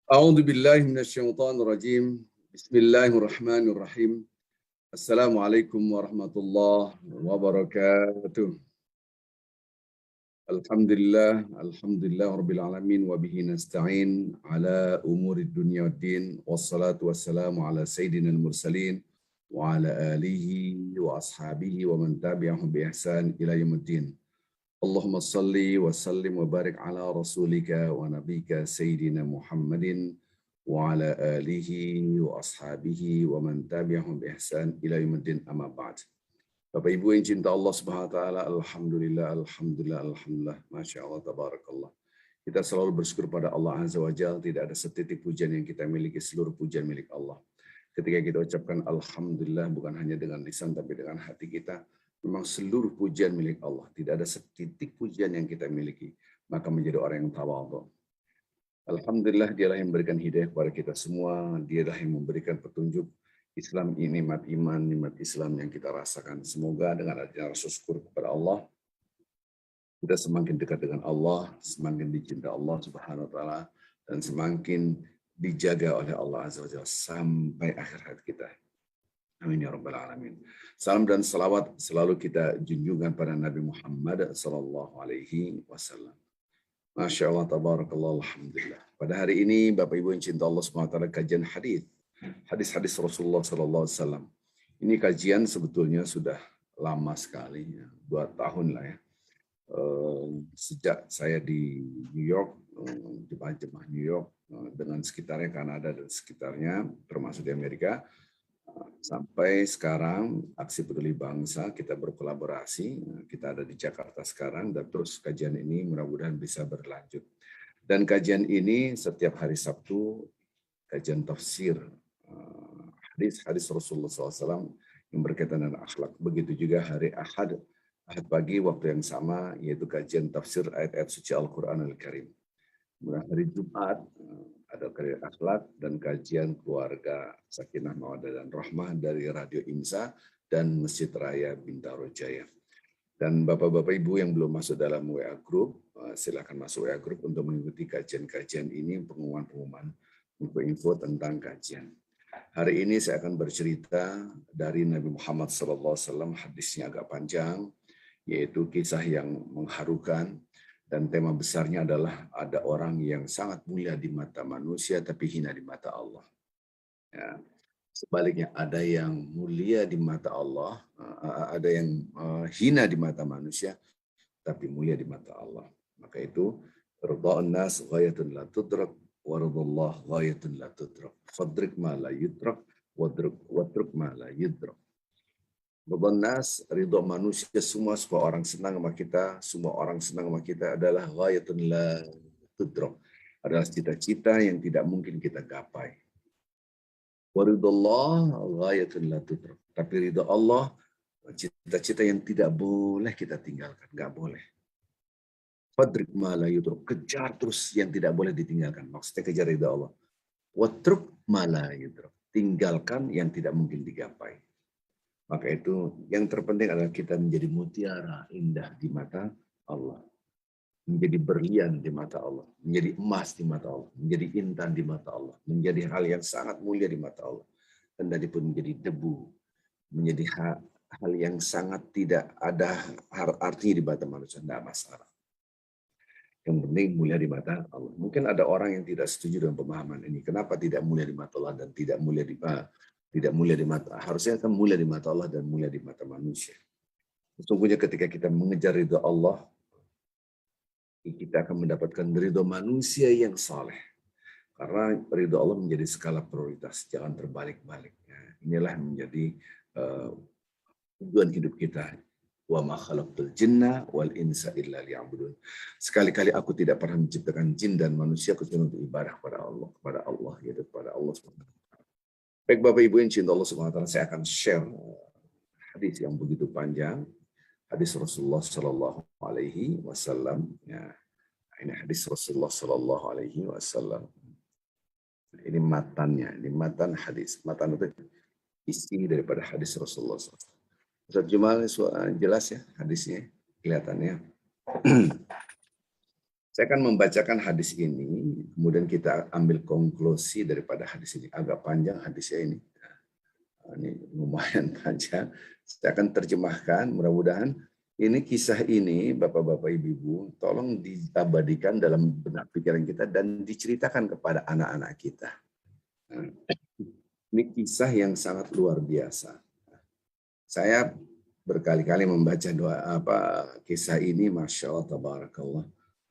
A'udzu billahi minasyaitonir rajim. Bismillahirrahmanirrahim. Assalamualaikum warahmatullahi wabarakatuh. Alhamdulillah rabbil alamin wa bihi nasta'in ala umurid dunya waddin wassalatu wassalamu ala sayyidinal mursalin wa ala alihi wa ashabihi wa man tabi'ahum bi ihsan ila yaumiddin. Allahumma salli wa sallim wa barik ala rasulika wa nabika sayyidina Muhammadin wa ala alihi wa ashabihi wa man tabi'ahum bi ihsan ila yaumiddin amma ba'd. Bapak Ibu yang cinta Allah Subhanahu wa taala, alhamdulillah, masya Allah, tabarakallah. Kita selalu bersyukur pada Allah Azza wa Jalla, tidak ada setitik pujian yang kita miliki, seluruh pujian milik Allah. Ketika kita ucapkan alhamdulillah bukan hanya dengan lisan tapi dengan hati kita, memang seluruh pujian milik Allah. Tidak ada setitik pujian yang kita miliki, maka menjadi orang yang tawadhu. Alhamdulillah, dialah yang memberikan hidayah kepada kita semua, dialah yang memberikan petunjuk. Islam ini nikmat iman, nikmat Islam yang kita rasakan. Semoga dengan adanya rasa syukur kepada Allah, kita semakin dekat dengan Allah, semakin dicinta Allah Subhanahu wa taala, dan semakin dijaga oleh Allah Azza wa Jalla sampai akhir hayat kita. Amin ya rabbal alamin. Salam dan salawat selalu kita junjungan pada Nabi Muhammad sallallahu alaihi wasallam. Masya Allah, tabarakallah, alhamdulillah. Pada hari ini Bapak Ibu yang cinta Allah Subhanahu wa taala, kajian hadis Rasulullah sallallahu alaihi wasallam. Ini kajian sebetulnya sudah lama sekali, 2 tahun lah ya. Sejak saya di New York, jemaah New York dengan sekitarnya, Kanada dan sekitarnya, termasuk di Amerika, sampai sekarang Aksi Peduli Bangsa kita berkolaborasi. Kita ada di Jakarta sekarang dan terus kajian ini mudah-mudahan bisa berlanjut. Dan kajian ini setiap hari Sabtu, kajian tafsir hadis Rasulullah SAW yang berkaitan dengan akhlak. Begitu juga hari Ahad pagi waktu yang sama, yaitu kajian tafsir ayat-ayat suci Al-Quran Al-Karim. Kemudian hari Jumat ada kajian akhlak dan kajian keluarga Sakinah Mawaddah dan Rahmah dari Radio IMSA dan Masjid Raya Bintaro Jaya. Dan Bapak-Bapak Ibu yang belum masuk dalam WA Group, silakan masuk WA Group untuk mengikuti kajian-kajian ini, pengumuman-pengumuman info tentang kajian. Hari ini saya akan bercerita dari Nabi Muhammad SAW, hadisnya agak panjang, yaitu kisah yang mengharukan, dan tema besarnya adalah ada orang yang sangat mulia di mata manusia tapi hina di mata Allah. Ya. Sebaliknya ada yang mulia di mata Allah, ada yang hina di mata manusia tapi mulia di mata Allah. Maka itu ridha'un nas ghayatun la tudrak wa ridallah ghayatun la tudrak. Fadrik ma la yudrak watruk ma la yudrak. Ridha'un nas, ridho manusia semua orang senang sama kita, semua orang senang sama kita adalah ghayatun la tudrak. Adalah cita-cita yang tidak mungkin kita gapai. Wa ridallah ghayatun la tudrak. Tapi ridha Allah, cita-cita yang tidak boleh kita tinggalkan, nggak boleh. Fadrik ma la yudrak, kejar terus yang tidak boleh ditinggalkan. Maksudnya kejar ridha Allah. Watruk ma la yudrak, tinggalkan yang tidak mungkin digapai. Maka itu yang terpenting adalah kita menjadi mutiara indah di mata Allah. Menjadi berlian di mata Allah. Menjadi emas di mata Allah. Menjadi intan di mata Allah. Menjadi hal yang sangat mulia di mata Allah. Dan tadi pun menjadi debu. Menjadi hal yang sangat tidak ada artinya di mata manusia. Tidak masalah. Yang penting mulia di mata Allah. Mungkin ada orang yang tidak setuju dengan pemahaman ini. Kenapa tidak mulia di mata Allah dan tidak mulia di mata, harusnya kan mulia di mata Allah dan mulia di mata manusia. Sesungguhnya ketika kita mengejar ridha Allah, kita akan mendapatkan ridha manusia yang saleh. Karena ridha Allah menjadi skala prioritas, jangan terbalik-balik. Inilah menjadi tujuan hidup kita. Wa ma khalaqtul jinna wal insa illa liya'budun. Sekali-kali aku tidak pernah menciptakan jin dan manusia kecuali untuk ibadah kepada Allah, yaitu kepada Allah Subhanahu. Baik Bapak Ibu yang cinta Allah Subhanahu wa taala, saya akan share hadis yang begitu panjang, hadis Rasulullah sallallahu alaihi wasallam. Ya, ini hadis Rasulullah sallallahu alaihi wasallam. Ini matannya, ini matan hadis. Matan itu isi daripada hadis Rasulullah SAW. Ustaz Jumal jelas ya hadisnya, kelihatannya. Saya akan membacakan hadis ini, kemudian kita ambil konklusi daripada hadis ini. Agak panjang hadisnya ini. Ini lumayan panjang. Saya akan terjemahkan, mudah-mudahan ini kisah ini, Bapak-Bapak, Ibu-Ibu, tolong diabadikan dalam benak pikiran kita dan diceritakan kepada anak-anak kita. Ini kisah yang sangat luar biasa. Saya berkali-kali membaca kisah ini, Masya Allah, Tabarakallah,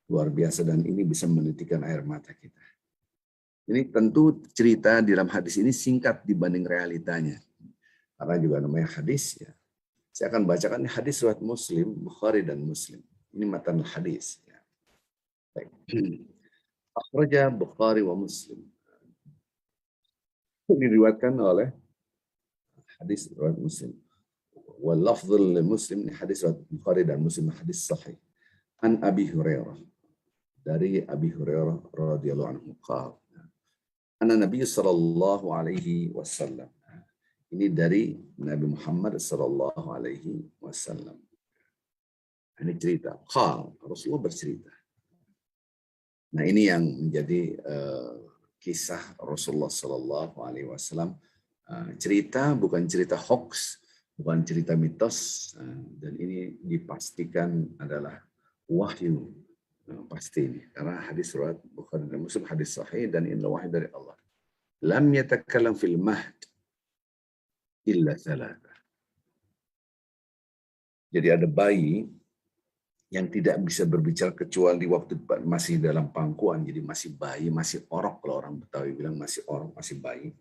luar biasa, dan ini bisa menitikan air mata kita. Ini tentu cerita di dalam hadis ini singkat dibanding realitanya. Karena juga namanya hadis, ya. Saya akan bacakan hadis riwayat Muslim, Bukhari dan Muslim. Ini matan hadis. Ya. Baik. Akhraja Bukhari wa Muslim. Diriwayatkan oleh hadis riwayat Muslim. Wal lafdhul Muslim, hadis riwayat Bukhari dan Muslim, hadis sahih. An Abi Hurairah. Dari Abi Hurairah radhiyallahu anhu qala. Anna Nabi sallallahu alaihi wasallam. Ini dari Nabi Muhammad sallallahu alaihi wasallam. Ini cerita. Rasulullah bercerita. Nah, ini yang menjadi kisah Rasulullah sallallahu alaihi wasallam. Cerita bukan cerita hoax, bukan cerita mitos, dan ini dipastikan adalah wahyu. Pasti ini, karena hadis riwayat Bukhari dan Muslim, hadis sahih, dan ini wahyu dari Allah. Lam yatakallam fil mahd illa thalatha. Jadi ada bayi yang tidak bisa berbicara kecuali waktu masih dalam pangkuan, jadi masih bayi, masih orok, kalau orang Betawi bilang masih orok, masih bayi,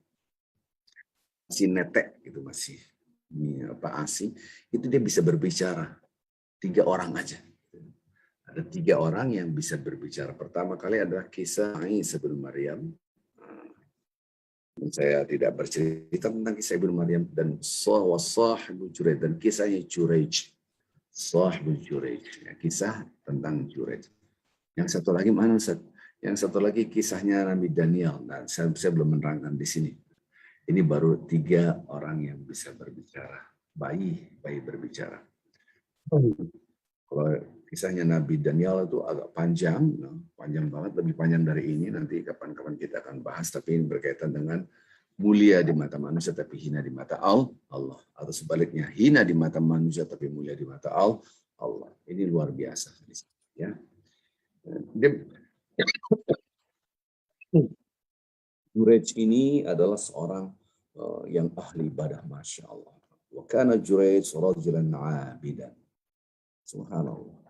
masih netek, gitu, masih ASI, itu dia bisa berbicara. 3 orang aja. Ada 3 orang yang bisa berbicara. Pertama kali adalah kisah Isa bin Maryam. Saya tidak bercerita tentang kisah Ibnu Maryam dan Sahibu Juraij, dan kisahnya Juraij. Sahibu Juraij, ya, kisah tentang Juraij. Yang satu lagi mana Ustaz? Yang satu lagi kisahnya Nabi Daniel. Nah, saya belum menerangkan di sini. Ini baru 3 orang yang bisa berbicara. Bayi berbicara. Kalau kisahnya Nabi Daniel itu agak panjang, panjang banget, lebih panjang dari ini. Nanti kapan-kapan kita akan bahas, tapi ini berkaitan dengan mulia di mata manusia tapi hina di mata Allah, atau sebaliknya, hina di mata manusia tapi mulia di mata Allah. Ini luar biasa, ya. Juraij ini adalah seorang yang ahli ibadah, Masya Allah. Wa kana Juraij rajulan 'abidan. Subhanallah.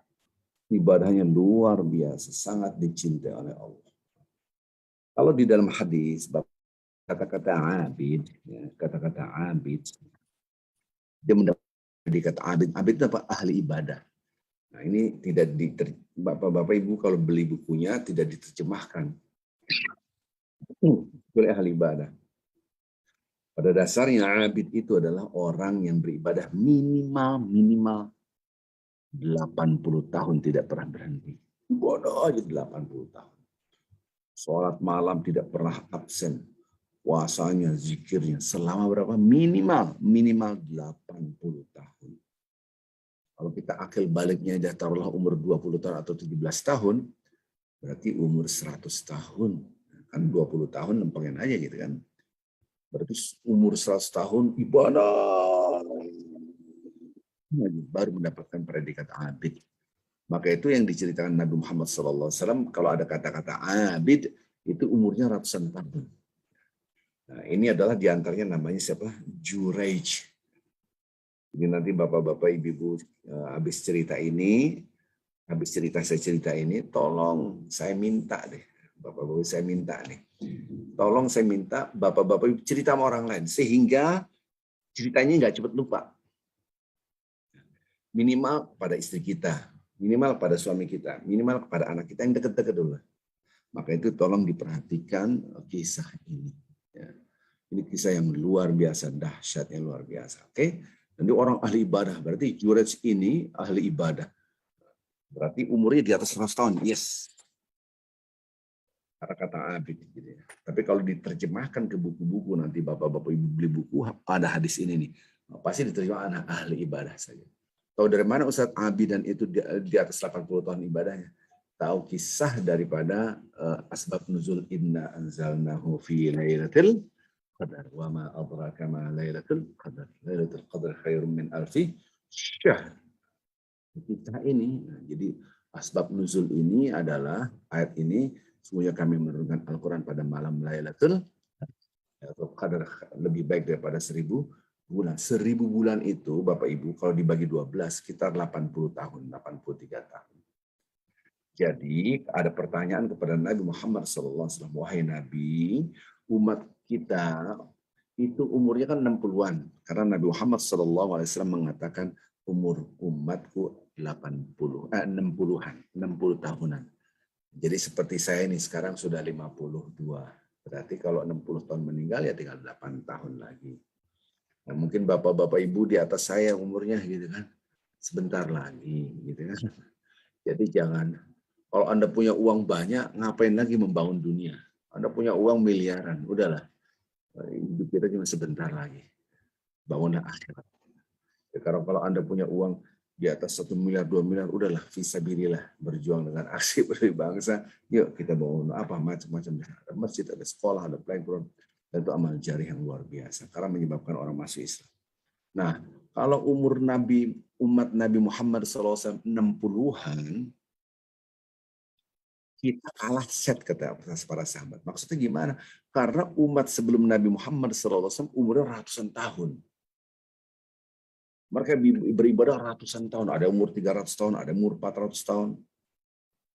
Ibadahnya luar biasa, sangat dicintai oleh Allah. Kalau di dalam hadis, kata-kata abid, ya, kata-kata abid, dia mendapat predikat abid. Abid itu apa? Ahli ibadah. Nah, ini tidak Bapak Ibu kalau beli bukunya tidak diterjemahkan oleh ahli ibadah. Pada dasarnya abid itu adalah orang yang beribadah minimal 80 tahun tidak pernah berhenti. Bodoh aja 80 tahun. Sholat malam tidak pernah absen. Puasanya, zikirnya selama berapa? Minimal 80 tahun. Kalau kita akil baliknya aja taruhlah umur 20 tahun atau 17 tahun, berarti umur 100 tahun. Kan 20 tahun lempengin aja gitu kan. Berarti umur 100 tahun ibadah baru mendapatkan predikat abid. Maka itu yang diceritakan Nabi Muhammad SAW, kalau ada kata-kata abid, itu umurnya ratusan tahun. Nah, ini adalah diantaranya namanya siapa? Juraij. Jadi nanti Bapak-Bapak, Ibu-Ibu habis cerita saya cerita ini, tolong saya minta deh. Bapak-Bapak saya minta nih. Tolong saya minta Bapak-Bapak Ibu cerita sama orang lain, sehingga ceritanya nggak cepat lupa. Minimal pada istri kita, minimal pada suami kita, minimal kepada anak kita yang dekat-dekat dulu. Maka itu tolong diperhatikan kisah ini. Ya. Ini kisah yang luar biasa, dahsyatnya luar biasa. Oke, nanti orang ahli ibadah, berarti Juraij ini ahli ibadah. Berarti umurnya di atas 100 tahun, yes. Kata-kata abid. Gitu ya. Tapi kalau diterjemahkan ke buku-buku, nanti Bapak-Bapak Ibu beli buku, ada hadis ini nih. Pasti diterjemahkan anak ahli ibadah saja. Tahu dari mana Ustaz abidan itu di atas 80 tahun ibadahnya? tahu kisah daripada asbab nuzul inna anzalnahu fi lailatul qadar wa ma adraka ma lailatul qadar. Lailatul qadar khairum min alfi syahr. Kita ini, jadi asbab nuzul ini adalah ayat ini semuanya kami menurunkan Al-Quran pada malam Lailatul Qadar lebih baik daripada 1000 bulan. 1000 bulan itu Bapak Ibu kalau dibagi 12 sekitar 80 tahun, 83 tahun. Jadi ada pertanyaan kepada Nabi Muhammad SAW, wahai Nabi, umat kita itu umurnya kan 60-an. Karena Nabi Muhammad SAW mengatakan umur umatku 60-an, 60 tahunan. Jadi seperti saya ini sekarang sudah 52. Berarti kalau 60 tahun meninggal ya tinggal 8 tahun lagi. Nah, mungkin bapak-bapak ibu di atas saya umurnya gitu kan. Sebentar lagi gitu kan. Jadi jangan, kalau Anda punya uang banyak, ngapain lagi membangun dunia? Anda punya uang miliaran, udahlah. Hidup kita cuma sebentar lagi. Bangunlah akhirat. Sekarang kalau Anda punya uang di atas 1 miliar, 2 miliar, udahlah, fisabilillah, berjuang dengan aksi berdiri bangsa. Yuk kita bangun apa macam-macam. Ada masjid, ada sekolah, ada playground. Dan itu amal jari yang luar biasa. Karena menyebabkan orang masuk Islam. Nah, kalau umur Nabi, umat Nabi Muhammad SAW 60-an, kita kalah set kata para sahabat. Maksudnya gimana? Karena umat sebelum Nabi Muhammad SAW umurnya ratusan tahun. Mereka beribadah ratusan tahun. Ada umur 300 tahun, ada umur 400 tahun.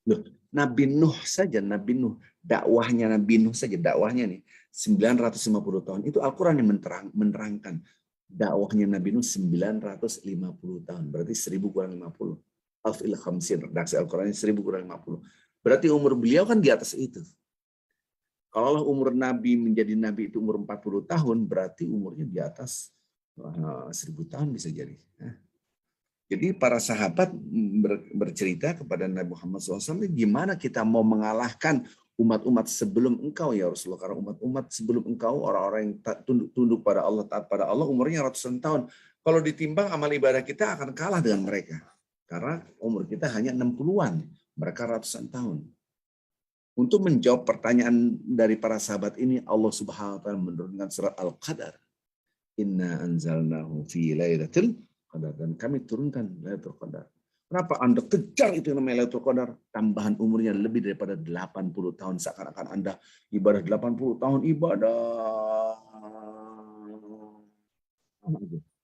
Loh, Nabi Nuh saja, Nabi Nuh, dakwahnya Nabi Nuh saja, dakwahnya nih 950 tahun. Itu Al-Quran yang menerangkan. Dakwahnya Nabi Nuh 950 tahun. Berarti 1000 kurang 50. Alfil khamsin, redaksi Al-Qurannya 1000 kurang 50. Berarti umur beliau kan di atas itu. Kalau umur Nabi menjadi Nabi itu umur 40 tahun, berarti umurnya di atas 1000 tahun bisa jadi. Jadi para sahabat bercerita kepada Nabi Muhammad SAW, gimana kita mau mengalahkan umat-umat sebelum engkau ya Rasulullah. Karena umat-umat sebelum engkau, orang-orang yang tunduk pada Allah, taat pada Allah, umurnya ratusan tahun. Kalau ditimbang amal ibadah kita akan kalah dengan mereka. Karena umur kita hanya 60-an, mereka ratusan tahun. Untuk menjawab pertanyaan dari para sahabat ini, Allah Subhanahu wa taala menurunkan surat Al-Qadar. Inna anzalnahu fi lailatul qadar, dan kami turunkan Lailatul Qadar. Kenapa Anda kejar itu yang namanya Lailatul Qadar? Tambahan umurnya lebih daripada 80 tahun, seakan-akan Anda ibadah 80 tahun ibadah.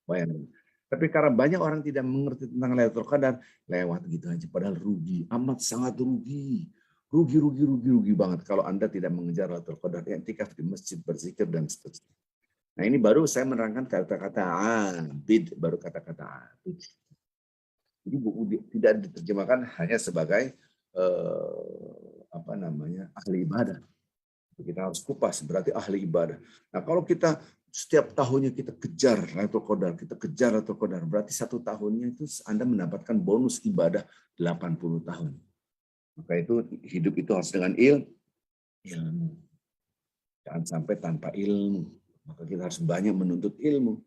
Bayangkan. Tapi karena banyak orang tidak mengerti tentang Lailatul Qadar, lewat gitu aja, padahal rugi, amat sangat rugi. Rugi banget kalau Anda tidak mengejar Lailatul Qadar, i'tikaf di masjid, berzikir dan seterusnya. Nah, ini baru saya menerangkan kata-kata abid, baru kata-kata abid. Jadi tidak diterjemahkan hanya sebagai ahli ibadah. Kita harus kupas, berarti ahli ibadah. Nah, kalau kita setiap tahunnya kita kejar Lailatul Qadar, berarti 1 tahunnya itu Anda mendapatkan bonus ibadah 80 tahun. Maka itu hidup itu harus dengan ilmu. Jangan sampai tanpa ilmu. Maka kita harus banyak menuntut ilmu.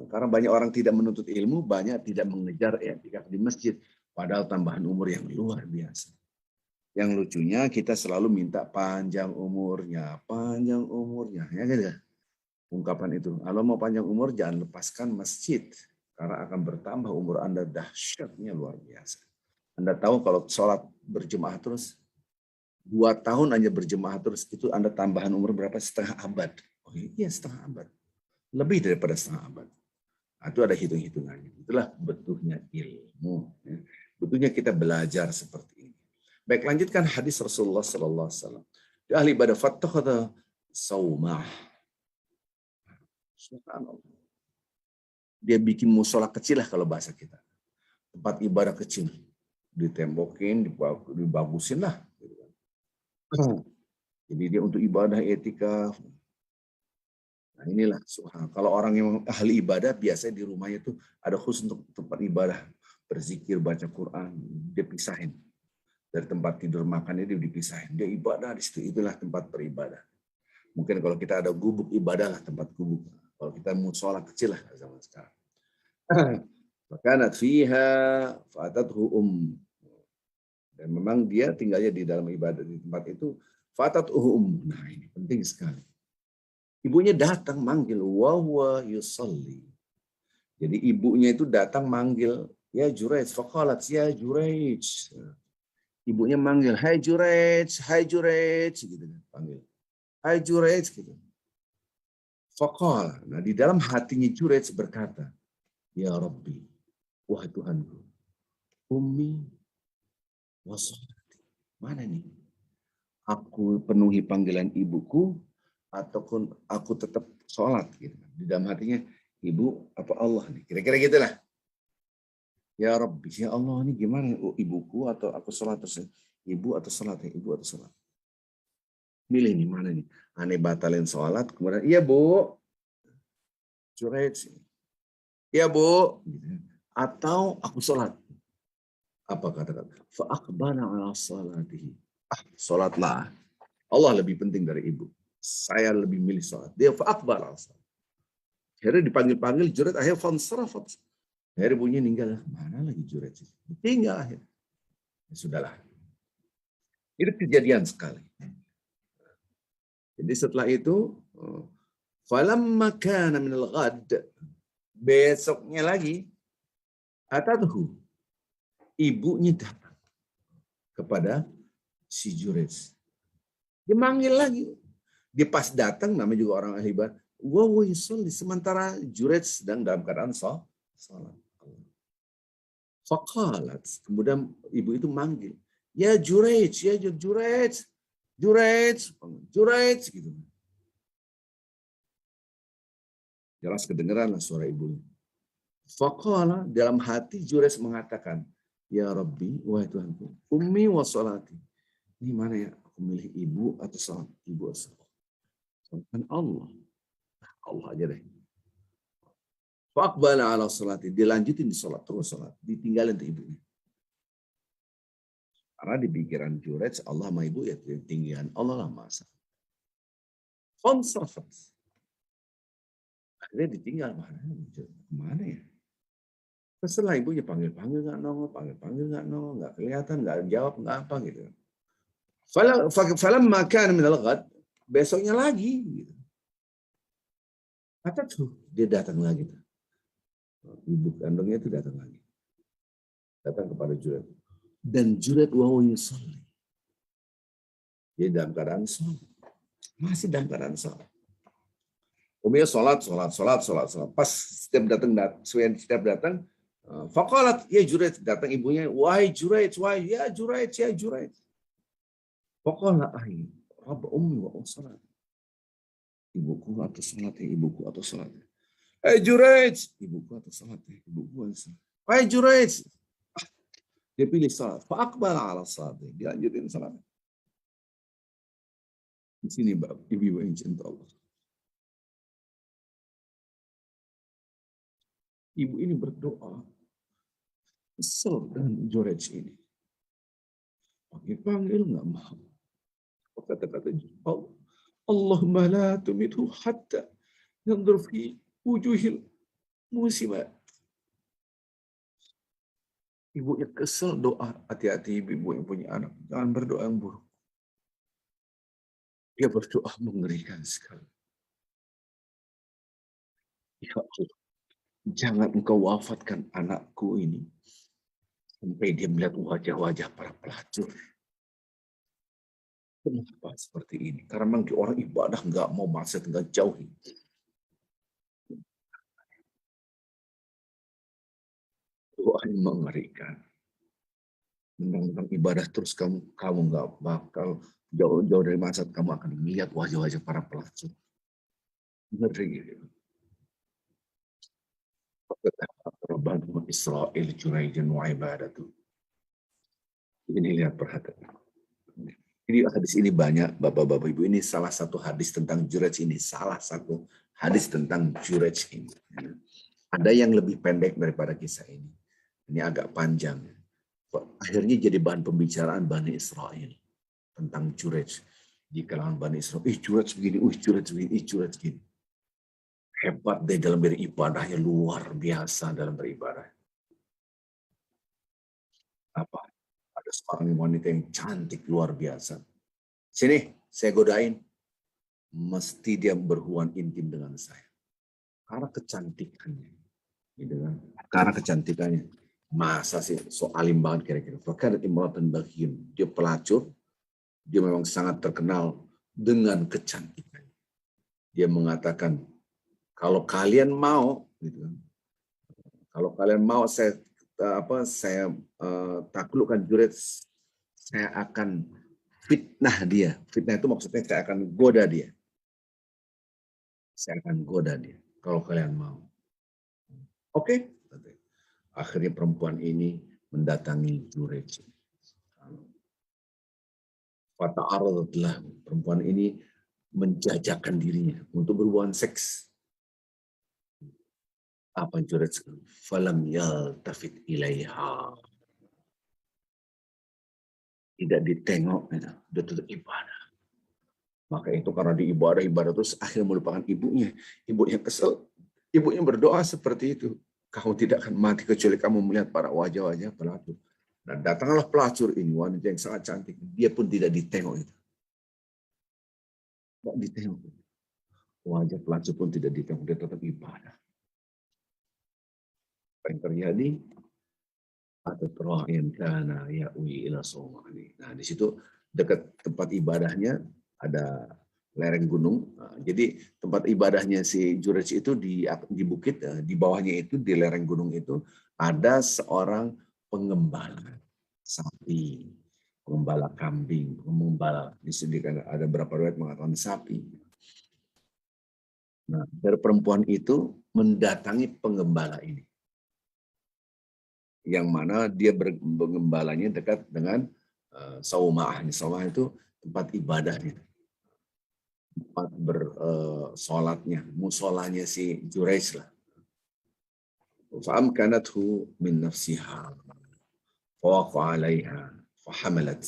Karena banyak orang tidak menuntut ilmu, banyak tidak mengejar i'tikaf di masjid. Padahal tambahan umur yang luar biasa. Yang lucunya kita selalu minta panjang umurnya. Ya gitu ya. Ungkapan itu. Kalau mau panjang umur jangan lepaskan masjid. Karena akan bertambah umur Anda, dahsyatnya luar biasa. Anda tahu kalau sholat berjemaah terus, 2 tahun aja berjemaah terus, itu Anda tambahan umur berapa? Setengah abad. Oh iya, setengah abad. Lebih daripada setengah abad. Nah, itu ada hitung-hitungannya. Itulah butuhnya ilmu. Butuhnya kita belajar seperti ini. Baik, lanjutkan hadis Rasulullah sallallahu alaihi wasallam. Ahli ibadah fattakhadha saumah. Subhanallah. Dia bikin musola kecil lah kalau bahasa kita. Tempat ibadah kecil. Ditembokin, dibagusin lah. Jadi dia untuk ibadah etikaf. Nah, inilah kalau orang yang ahli ibadah biasanya di rumahnya itu ada khusus untuk tempat ibadah, berzikir, baca Quran, dia pisahin. Dari tempat tidur makannya dia dipisahin. Dia ibadah di situ, itulah tempat beribadah. Mungkin kalau kita ada gubuk ibadah lah, tempat gubuk. Kalau kita musola kecil lah zaman sekarang. Fakanat fiha fa'atathu Dan memang dia tinggalnya di dalam ibadah di tempat itu. Fatat Nah ini penting sekali. Ibunya datang manggil wa huwa yusalli. Jadi ibunya itu datang manggil, ya Jurej, faqalat ya Jurej. Ibunya manggil, hai Jurej, gitu kan, panggil. Hai Jurej, gitu. Faqal. Nah, di dalam hatinya Jurej berkata, ya Rabbi, wahai Tuhanku, ummi wasolati. Mana nih? Aku penuhi panggilan ibuku, ataupun aku tetap sholat. Gitu. Di dalam hatinya, ibu apa Allah nih? Kira-kira gitulah. Ya Rabbi, ya Allah, ini gimana? Ibuku atau aku sholat terus? Ibu atau sholat? Ya, ibu atau sholat? Milih nih, mana nih? Aneh batalin sholat, kemudian, iya Bu, Jurej. Iya Bu. Atau aku sholat. Apa kata-kata? Fa'akbana ala sholatihi. Sholatlah. Allah lebih penting dari ibu. Saya lebih milih sholat. Dia fa'akbana ala sholat. Akhirnya dipanggil-panggil, Jurej akhirnya fansarafat. Akhirnya bunyi ninggal. Mana lagi Jurej? Tinggal akhirnya. Ya, sudahlah. Itu kejadian sekali. Jadi setelah itu, falamma kana minal ghad, besoknya lagi, atadhu, ibunya datang kepada si Jurej. Dia manggil lagi. Dia pas datang, namanya juga orang ahli ibadah, wa yusolli, sementara Jurej sedang dalam keadaan salat. Faqalat, kemudian ibu itu manggil, ya Jurej, ya Jurej, Jurej, Jurej, gitu. Jelas kedengeran suara ibunya. Faqala, dalam hati Jurej mengatakan, ya Rabbi, wahai Tuhanku, ummi wa sholati. Ini mana ya? Aku milih ibu atau salat? Ibu atau salat? Kan Allah. Allah aja deh. Faqbala ala sholati. Dilanjutin di salat, terus salat. Ditinggalin tuh ibunya. Karena di pikiran Jurej, Allah sama ibu ya tinggian Allah lah masa. Fonsrafat. Akhirnya ditinggal. Mana ya? Setelah ibunya panggil-panggil nggak nongol, panggil-panggil nggak nongol, nggak kelihatan, nggak jawab, nggak apa gitu. Falam makan minal ghad, besoknya lagi. Gitu. Kata tuh, dia datang lagi. Ibu kandungnya itu datang lagi. Datang kepada Juret. Dan Juret wahu yusalli. Dia dalam keadaan sholat. Masih dalam keadaan sholat. Umumnya sholat. Pas setiap datang, faqalat, ya Juret, datang ibunya, wahai Juret, ya Juret. Faqala ahi, Rabb ummi wa sholat. Ibuku atau sholat ya, ibuku atau sholat. Hai Jurej, ibuku atau sholat ya, ibuku atau sholat. Hai Jurej. Dia pilih sholat. Fa'akbala ala sholat. Dia lanjutin sholat. Di sini ibu yang cinta Allah. Ibu ini berdoa. Kesel dengan Jurej ini. Panggil nggak mau. Kata-kata Allah. Allahumma la tumithu hatta yandur fi wujuhil musibat. Ibunya kesel, doa. Hati-hati ibu yang punya anak. Jangan berdoa yang buruk. Dia berdoa mengerikan sekali. Ya Allah, jangan engkau wafatkan anakku ini. Sampai dia melihat wajah-wajah para pelacur. Kenapa seperti ini? Karena memang orang ibadah nggak mau maksiat, nggak jauhi. Doa yang mengerikan. Tentang ibadah terus kamu nggak bakal jauh-jauh dari maksiat, kamu akan melihat wajah-wajah para pelacur. Ngeri. Rabbanu Israel Juraijan wa ibadatu. Ini lihat perhatian. Ini hadis ini banyak, Bapak-bapak Ibu, ini salah satu hadis tentang Jurej ini, salah satu hadis tentang Jurej ini. Ada yang lebih pendek daripada kisah ini. Ini agak panjang. Akhirnya jadi bahan pembicaraan Bani Israel tentang Jurej. Di kalangan Bani Israel, Jurej begini, Jurej begini, Jurej begini. Hebat deh dalam beribadahnya, luar biasa dalam beribadah. Apa? Ada seorang wanita yang cantik luar biasa. Sini, saya godain. Mesti dia berhubungan intim dengan saya. Karena kecantikannya. Gitu kan? Karena kecantikannya. Masa sih so alim banget kira-kira. Bahkan Imratan Baghim, dia pelacur, dia memang sangat terkenal dengan kecantikan. Dia mengatakan, kalau kalian mau, gitu kan, kalau kalian mau saya taklukkan Juret, saya akan fitnah dia. Fitnah itu maksudnya saya akan goda dia. Saya akan goda dia. Kalau kalian mau. Oke. Akhirnya perempuan ini mendatangi Juret. Fata'aradlah, perempuan ini menjajakan dirinya untuk berhubungan seks. Apa Juret? Falam yaltafit ilaiha. Tidak ditengok, dia tetap ibadah. Maka itu karena di ibadah terus akhirnya melupakan ibunya. Ibunya kesel. Ibunya berdoa seperti itu. Kamu tidak akan mati kecuali kamu melihat para wajah-wajah pelacur. Dan datanglah pelacur ini, wanita yang sangat cantik. Dia pun tidak ditengok itu. Tidak ditengok. Wajah pelacur pun tidak ditengok. Dia tetap ibadah. Apa yang terjadi? Nah, di situ dekat tempat ibadahnya ada lereng gunung. Jadi tempat ibadahnya si Jurej itu di bukit, di bawahnya itu di lereng gunung itu ada seorang pengembala sapi, pengembala kambing, pengembala di sini ada beberapa riwayat mengatakan sapi. Nah, dari perempuan itu mendatangi pengembala ini, yang mana dia bergembalanya dekat dengan Saumah. Saumah itu tempat ibadahnya, tempat bersolatnya, musolanya si Jurais lah. Fa'amkanathu min nafsiha fawaqa 'alaiha fahamalat.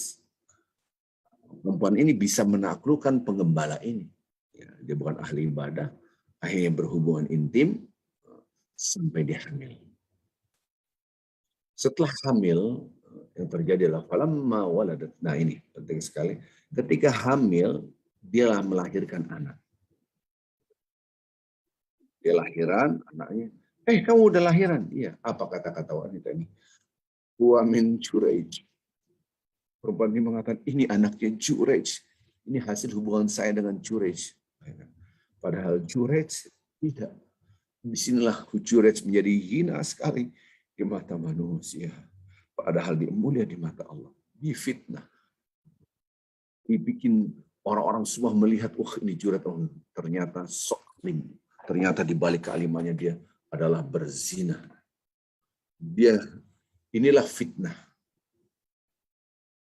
Perempuan ini bisa menaklukkan pengembala ini. Ya, dia bukan ahli ibadah, akhirnya berhubungan intim sampai dia hamil. Setelah hamil, yang terjadi adalah falamma waladat. Nah, ini penting sekali. Ketika hamil, dia melahirkan anak. Dia lahiran, anaknya, kamu udah lahiran? Iya. Apa kata-kata wanita ini? Huwa min Jurej. Perempuan ini mengatakan, ini anaknya Jurej. Ini hasil hubungan saya dengan Jurej. Padahal Jurej tidak. Disinilah Jurej menjadi hina sekali di mata manusia. Padahal dia mulia di mata Allah. Difitnah. Dibikin orang-orang semua melihat, wah ini Juret, ternyata sokling. Ternyata di balik kalimatnya dia adalah berzina. Inilah fitnah.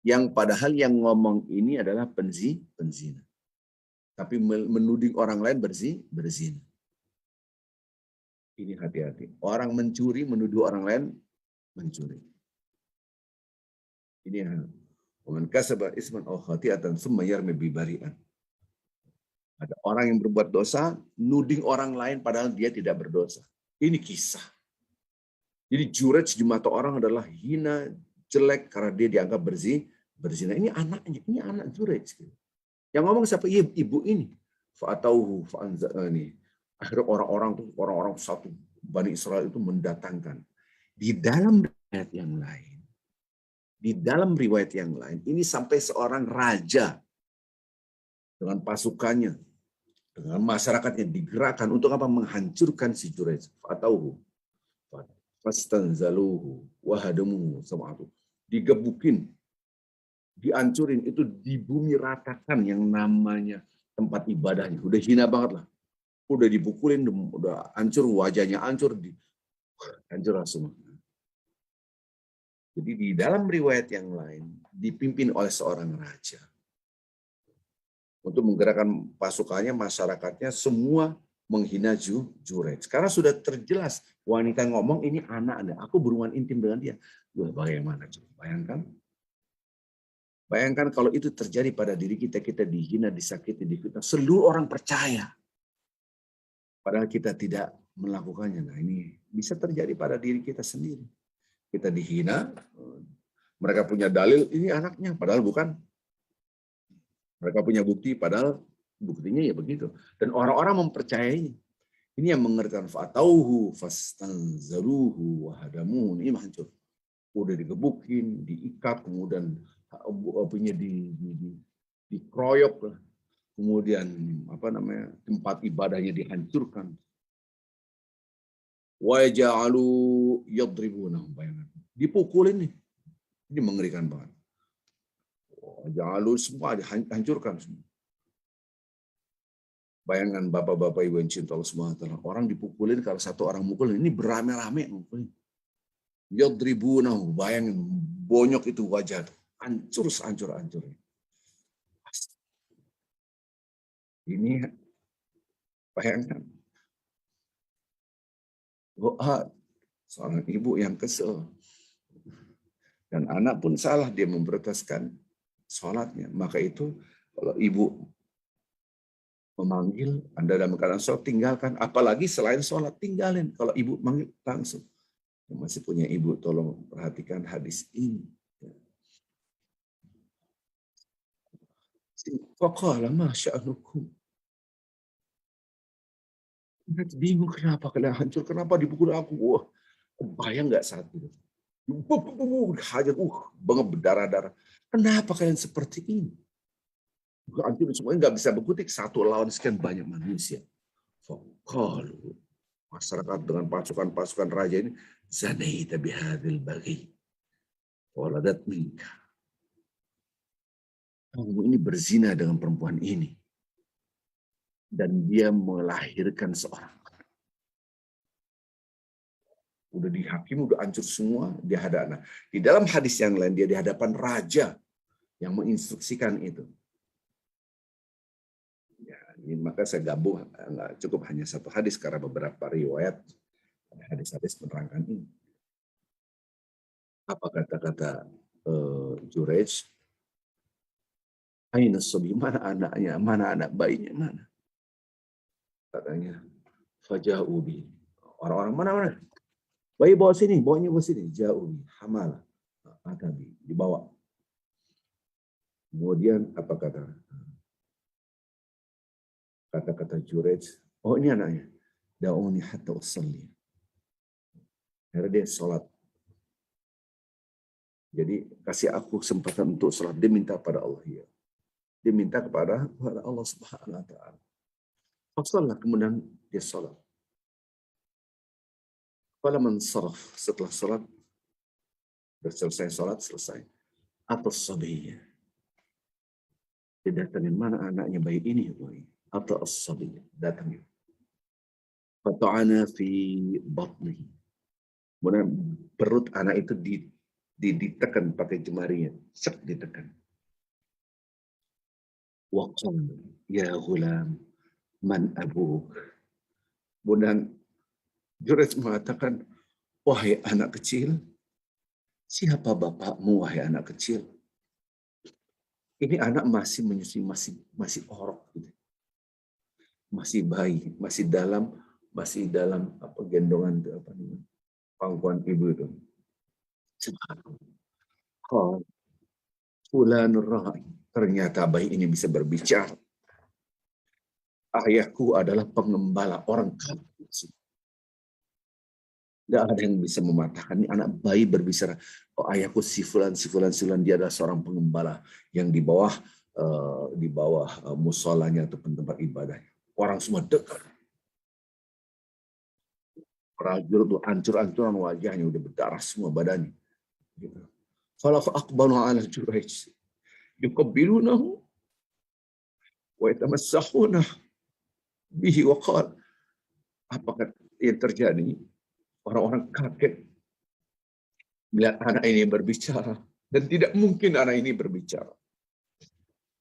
Yang padahal yang ngomong ini adalah penzina. Tapi menuding orang lain berzina. Ini hati-hati. Orang mencuri menuduh orang lain mencuri. Ini man kasaba isman aw khati'atan tsumma yarmi bi bari'an. Ada orang yang berbuat dosa, nuding orang lain padahal dia tidak berdosa. Ini kisah. Jadi Jurej di mata orang adalah hina, jelek karena dia dianggap berzina. Ini anaknya, ini anak Jurej. Yang ngomong siapa? Ibu ini. Fa'atauhu fa'anza'ani. Akhirnya orang-orang satu Bani Israel itu mendatangkan. Di dalam riwayat yang lain, ini sampai seorang raja dengan pasukannya, dengan masyarakatnya digerakkan untuk apa? Menghancurkan si Jurej. Fa'atauhu fastanzaluhu wahadamuhu sama'atu. Digebukin, dihancurin, itu di bumi ratakan yang namanya tempat ibadahnya. Udah hina banget lah. Udah dipukulin, udah hancur, wajahnya hancur, hancur semua. Jadi di dalam riwayat yang lain, dipimpin oleh seorang raja. Untuk menggerakkan pasukannya, masyarakatnya, semua menghina Jurej. Karena sudah terjelas, wanita ngomong, ini anak Anda, aku berhubungan intim dengan dia. Bagaimana? Bayangkan. Bayangkan kalau itu terjadi pada diri kita, kita dihina, disakiti, difitnah. Seluruh orang percaya. Padahal kita tidak melakukannya. Nah, ini bisa terjadi pada diri kita sendiri. Kita dihina, Mereka punya dalil, ini anaknya, padahal bukan. Mereka punya bukti, padahal buktinya ya begitu. Dan orang-orang mempercayainya. Ini yang mengertikan fatauhu fastanzaruhu wahadamun. Ini hancur. Udah digebukin, diikat, kemudian punya dikeroyok lah. Kemudian tempat ibadahnya dihancurkan. Wa ja'alu yadribunahum, bayangan. Dipukulin nih. Ini mengerikan banget. Wa ja'alu semua dihancurkan semua. Bayangkan bapak-bapak ibu yang cinta Allah SWT. Orang dipukulin, kalau satu orang mukulin, ini beramai-ramai mukulin. Yadribunahu, bayangin bonyok itu wajah. Hancur sehancur-hancurnya. Ini bayangkan. Doa seorang ibu yang kesel. Dan anak pun salah, dia memprotaskan sholatnya. Maka itu kalau ibu memanggil, Anda dalam keadaan sholat, tinggalkan. Apalagi selain sholat, tinggalin. Kalau ibu manggil, langsung. Yang masih punya ibu, tolong perhatikan hadis ini. Faqala ma sya'nukum. Bingung kenapa kalian hancur, kenapa dipukul aku. Wah, bayang nggak saat itu? Hajar, banget berdarah-darah. Kenapa kalian seperti ini? Hancur semuanya, nggak bisa berkutik, satu lawan sekian banyak manusia. Faqalu, masyarakat dengan pasukan-pasukan raja ini, zanaita bihadil baghi waladat minka. Kamu ini berzina dengan perempuan ini. Dan dia melahirkan seorang. Udah dihakim, udah hancur semua, dia hadapan. Di dalam hadis yang lain, dia di hadapan raja yang menginstruksikan itu. Ya, ini maka saya gabung, nggak cukup hanya satu hadis, karena beberapa riwayat ada hadis-hadis menerangkan ini. Apa kata-kata Jurej? Aina sobi, mana anaknya, mana anak bayinya, mana? Katanya, faja'ubi. Orang-orang mana-mana? Bayi bawa sini, bawanya bawa sini. Ja'ubi, hamal, atabi, dibawa. Kemudian apa kata Jurej? Oh, ini anaknya. Da'uni hatta usalli. Akhirnya dia sholat. Jadi kasih aku kesempatan untuk sholat. Dia minta pada Allah. Ya. Dia minta kepada Allah Subhanahu Wa Taala. Sholat, kemudian dia sholat. Pada mensaraf, setelah sholat, selesai sholat, selesai. Atas sabiya. Dia datangin, mana anaknya bayi ini? Atas sabiya. Datangin. Fata'ana fi batni. Kemudian perut anak itu ditekan pakai jemarinya. Cek ditekan. Waqal, ya ghulam, man abuk. Kemudian Jurej mengatakan, wahai anak kecil, siapa bapakmu, wahai anak kecil? Ini anak masih menyusui, masih orok, gitu. Masih bayi, masih dalam apa gendongan itu, apa namanya, pangkuan ibu itu. Ternyata bayi ini bisa berbicara. Ayahku adalah pengembala, orang kafir. Tidak ada yang bisa mematahkan. Ini anak bayi berbicara. Oh, ayahku si fulan, dia adalah seorang pengembala yang di bawah musolanya atau tempat ibadah. Orang semua dekat. Prajurit itu hancur-hancuran wajahnya, udah berdarah semua badannya. Kalau aqbalu ala Jurej, yuqabbilunahu wa yatamassahuna bihi wa qala. Apakah yang terjadi? Orang-orang kaget melihat anak ini berbicara, dan tidak mungkin anak ini berbicara.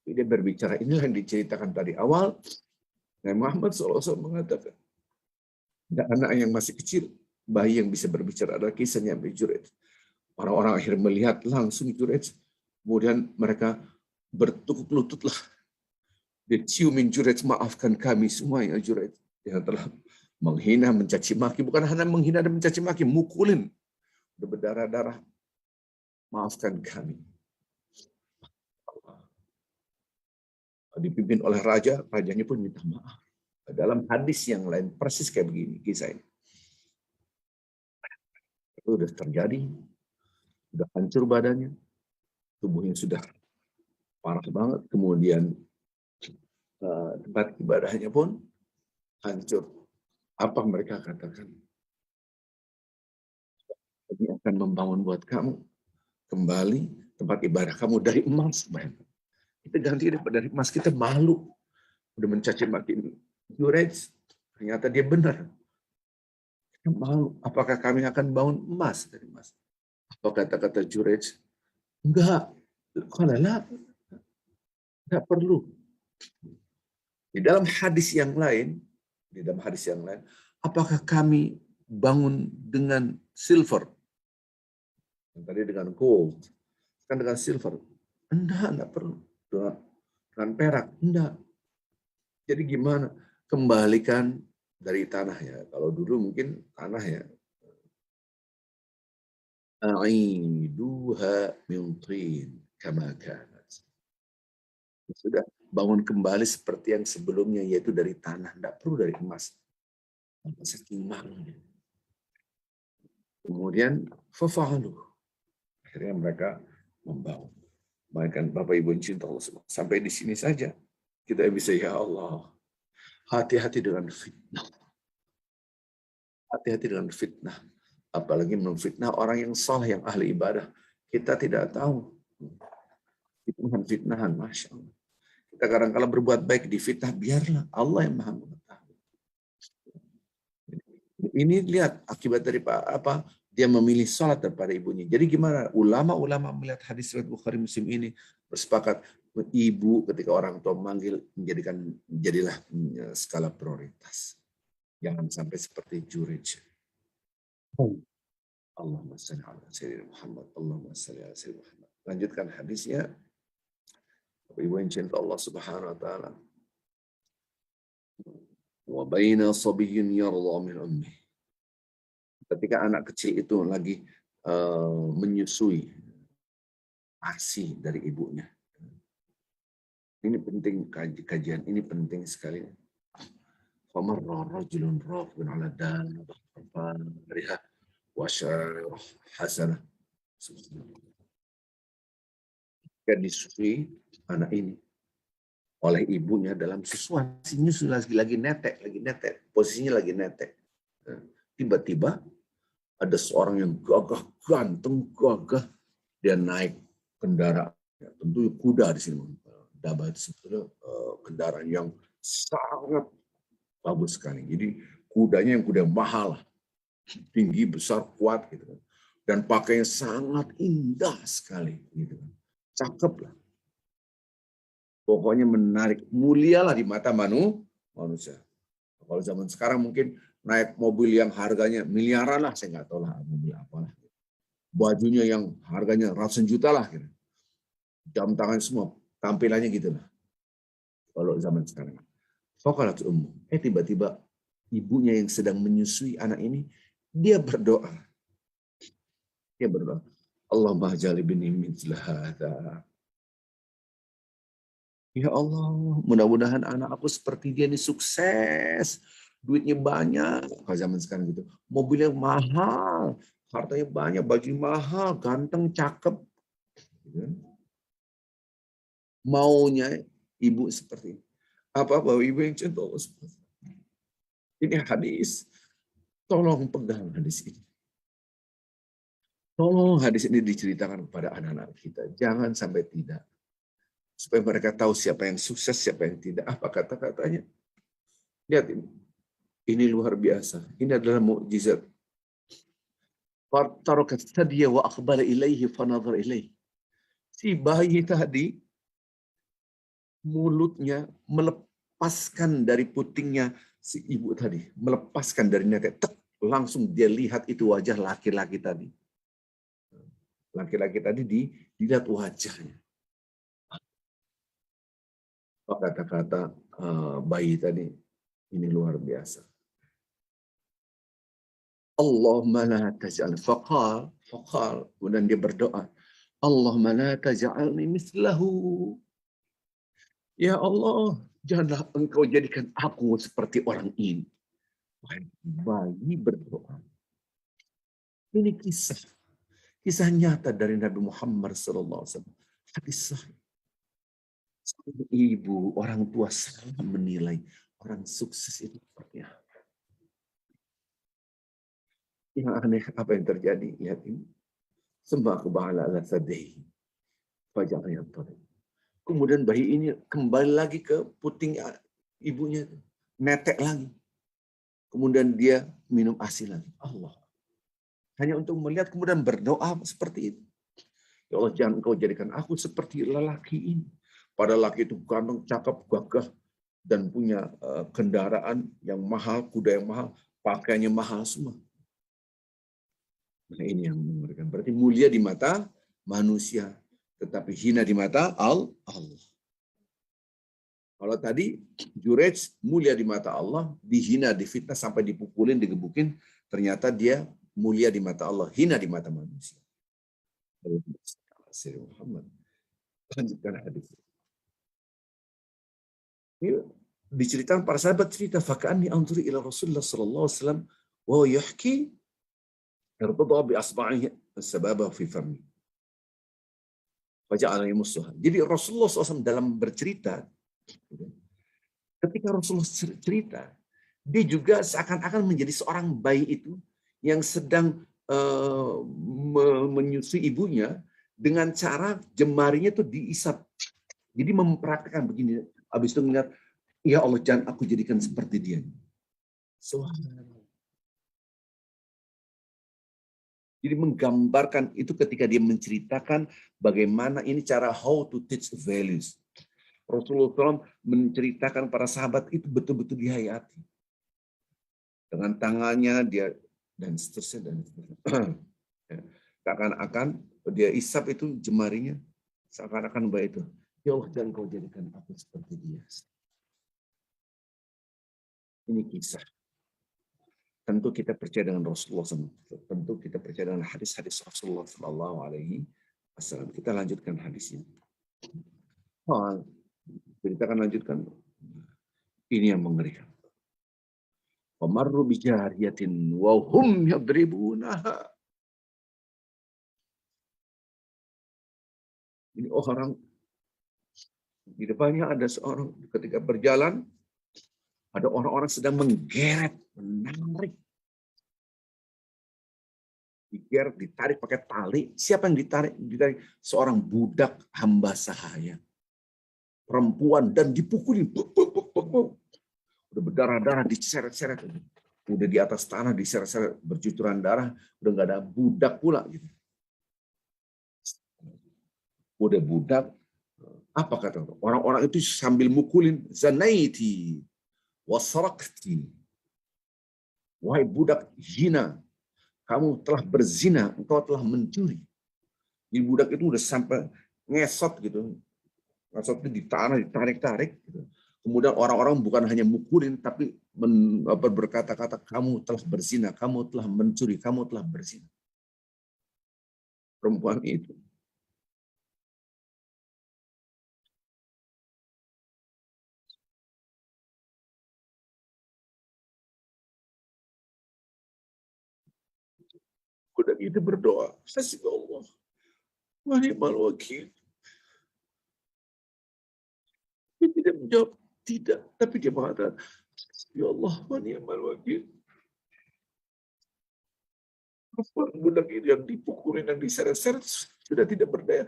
Dia berbicara, inilah yang diceritakan tadi awal. Nabi Muhammad SAW mengatakan, ada anak yang masih kecil, bayi yang bisa berbicara, adalah kisahnya Nabi Jurej. Orang-orang akhirnya melihat langsung Jurej, kemudian mereka bertukuk lututlah. Dia ciumin Jurej, maafkan kami semua ya Jurej, yang telah menghina, mencaci maki, bukan hanya menghina dan mencaci maki, mukulin, udah berdarah-darah. maafkan kami. Dipimpin oleh raja, rajanya pun minta maaf. Dalam hadis yang lain persis kayak begini kisah ini. Itu sudah terjadi, sudah hancur badannya, tubuhnya sudah parah banget, kemudian tempat ibadahnya pun hancur. Apa mereka katakan? Kami akan membangun buat kamu kembali tempat ibadah kamu dari emas. Kita ganti dari emas, kita malu. Udah mencaci maki Jurej, ternyata dia benar. Kita malu. Apakah kami akan bangun emas dari emas? Apa kata-kata Jurej? Enggak. Kalau enggak perlu. Di dalam hadis yang lain, apakah kami bangun dengan silver? Tadi dengan gold, kan dengan silver. Enggak perlu. Dengan perak, enggak. Jadi gimana? Kembalikan dari tanahnya. Kalau dulu mungkin tanah ya. A'iduha min tin kama kanat. Sudah bangun kembali seperti yang sebelumnya, yaitu dari tanah. Enggak perlu dari emas. Saking malunya. Kemudian fafa'alu. Akhirnya mereka membangun. Bahkan Bapak Ibu yang cinta Allah, sampai di sini saja kita bisa, ya Allah, hati-hati dengan fitnah. Hati-hati dengan fitnah. Apalagi memfitnah orang yang saleh, yang ahli ibadah. Kita tidak tahu. Fitnahan, Masya Allah. Kita kadang-kala berbuat baik di fitnah, biarlah. Allah yang maha mengetahui. Ini lihat akibat dari apa? Dia memilih sholat daripada ibunya. Jadi gimana? Ulama-ulama melihat hadis riwayat Bukhari Muslim ini bersepakat, ibu ketika orang tua memanggil jadilah skala prioritas. Jangan sampai seperti Jurej. Allahumma salli ala sayyidina Muhammad. Allahumma salli ala sayyidina Muhammad. Lanjutkan hadisnya. Ibu yang cinta Allah Subhanahu wa taala. Wa baina sabiyyin yarda min ummih. Ketika anak kecil itu lagi menyusui ASI dari ibunya. Ini penting, kajian ini penting sekali. Famarra rajulun raqibun ala danabah riha wa syarah hasanah. Ketika disusui anak ini oleh ibunya dalam susuan, nyusu lagi netek, posisinya lagi netek. Tiba-tiba ada seorang yang gagah, ganteng, dia naik kendaraan, tentu kuda di sini. Dabah itu kendaraan yang sangat bagus sekali. Jadi kudanya yang kuda mahal, tinggi, besar, kuat gitu. Dan pakainya sangat indah sekali gitu. Cakep lah. Pokoknya menarik, mulialah di mata manusia. Kalau zaman sekarang mungkin naik mobil yang harganya miliaran lah, saya nggak tahu lah mobil apalah. Bajunya yang harganya ratusan juta lah. Gitu. Jam tangan semua, tampilannya gitu lah. Kalau zaman sekarang. Faqalat ummu. Tiba-tiba ibunya yang sedang menyusui anak ini, dia berdoa. Allahumma ja'al ibni mithla hadza. Ya Allah, mudah-mudahan anak aku seperti dia ini sukses. Duitnya banyak. Kalau zaman sekarang gitu. Mobilnya mahal. Hartanya banyak, baju mahal, ganteng, cakep. Maunya ibu seperti ini. Apa ibu yang cinta Allah seperti ini. Ini hadis. Tolong pegang hadis ini. Tolong hadis ini diceritakan kepada anak-anak kita. Jangan sampai tidak. Supaya mereka tahu siapa yang sukses, siapa yang tidak. Apa kata-katanya. Lihat ini. Ini luar biasa. Ini adalah mukjizat. Tarakat thadiya wa aqbala ilaihi fanadhar ilaihi. Si bayi tadi mulutnya melepaskan dari putingnya si ibu tadi, melepaskan dari netek. Langsung dia lihat itu wajah laki-laki tadi. Laki-laki tadi dilihat wajahnya. Kata-kata bayi tadi ini luar biasa. Allahumma la taj'al faqal, kemudian dia berdoa, Allahumma la taj'alni mislahu. Ya Allah, janganlah engkau jadikan aku seperti orang ini. Bayi berdoa. Ini kisah nyata dari Nabi Muhammad SAW. Hadis sahih. Ibu, orang tua salah menilai orang sukses itu seperti apa. Yang aneh apa yang terjadi? Lihat ini. Sembah ba'ala ala sadaihi. Faja'ala yang kemudian bayi ini kembali lagi ke puting ibunya. Netek lagi. Kemudian dia minum ASI lagi. Allah. Hanya untuk melihat kemudian berdoa seperti itu. Ya Allah, jangan engkau jadikan aku seperti lelaki ini. Pada laki itu ganteng, cakep, gagah, dan punya kendaraan yang mahal, kuda yang mahal, pakaiannya mahal semua. Nah ini yang memberikan. Berarti mulia di mata manusia, tetapi hina di mata Allah. Kalau tadi Jurej mulia di mata Allah, dihina, difitnah sampai dipukulin, digebukin, ternyata dia mulia di mata Allah, hina di mata manusia. Muhammad. Lanjutkan hadis. Ini diceritakan para sahabat cerita, faka'anni anzuri ila Rasulullah sallallahu alaihi wasallam wa yahki irtada bi asba'ihi as-sababa fi fami. Faja'ala yamussuha. Jadi Rasulullah SAW dalam bercerita, ketika Rasulullah cerita, dia juga seakan-akan menjadi seorang bayi itu yang sedang menyusui ibunya dengan cara jemarinya itu diisap. Jadi mempraktikkan begini. Habis itu melihat, ya Allah, jangan aku jadikan seperti dia. Jadi menggambarkan itu ketika dia menceritakan bagaimana ini cara how to teach the values. Rasulullah SAW menceritakan para sahabat itu betul-betul dihayati. Dengan tangannya dia dan seterusnya. Seakan-akan dia isap itu jemarinya. Seakan-akan bahwa itu. Ya Allah, jangan kau jadikan aku seperti dia. Ini kisah. Tentu kita percaya dengan Rasulullah SAW. Tentu kita percaya dengan hadis-hadis Rasulullah SAW. Kita lanjutkan hadisnya. Kita akan lanjutkan. Ini yang mengerikan. Famarru bijariyatin wa hum yadribunaha. Ini orang di depannya ada seorang ketika berjalan, ada orang-orang sedang menggeret, menarik. Digeret, ditarik pakai tali. Siapa yang ditarik? Ditarik seorang budak hamba sahaya. Perempuan dan dipukulin. Udah berdarah-darah, diseret-seret. Udah di atas tanah, diseret-seret, bercucuran darah. Udah nggak ada budak pula. Gitu. Udah budak. Apa kata orang-orang itu sambil mukulin, zanaiti wasrakti. Wahai budak hina, kamu telah berzina, engkau telah mencuri. Jadi budak itu udah sampai ngesot gitu. Ngesot itu di tanah, ditarik-tarik. Gitu. Kemudian orang-orang bukan hanya mukulin, tapi berkata-kata, kamu telah berzina, kamu telah mencuri, kamu telah berzina. Perempuan itu. Budak itu berdoa, hasbi Allah, wa ni'mal wakil. Dia tidak menjawab, tidak. Tapi dia mengatakan, ya Allah, wa ni'mal wakil. Budak itu yang dipukulin, yang diseret-seret, sudah tidak berdaya.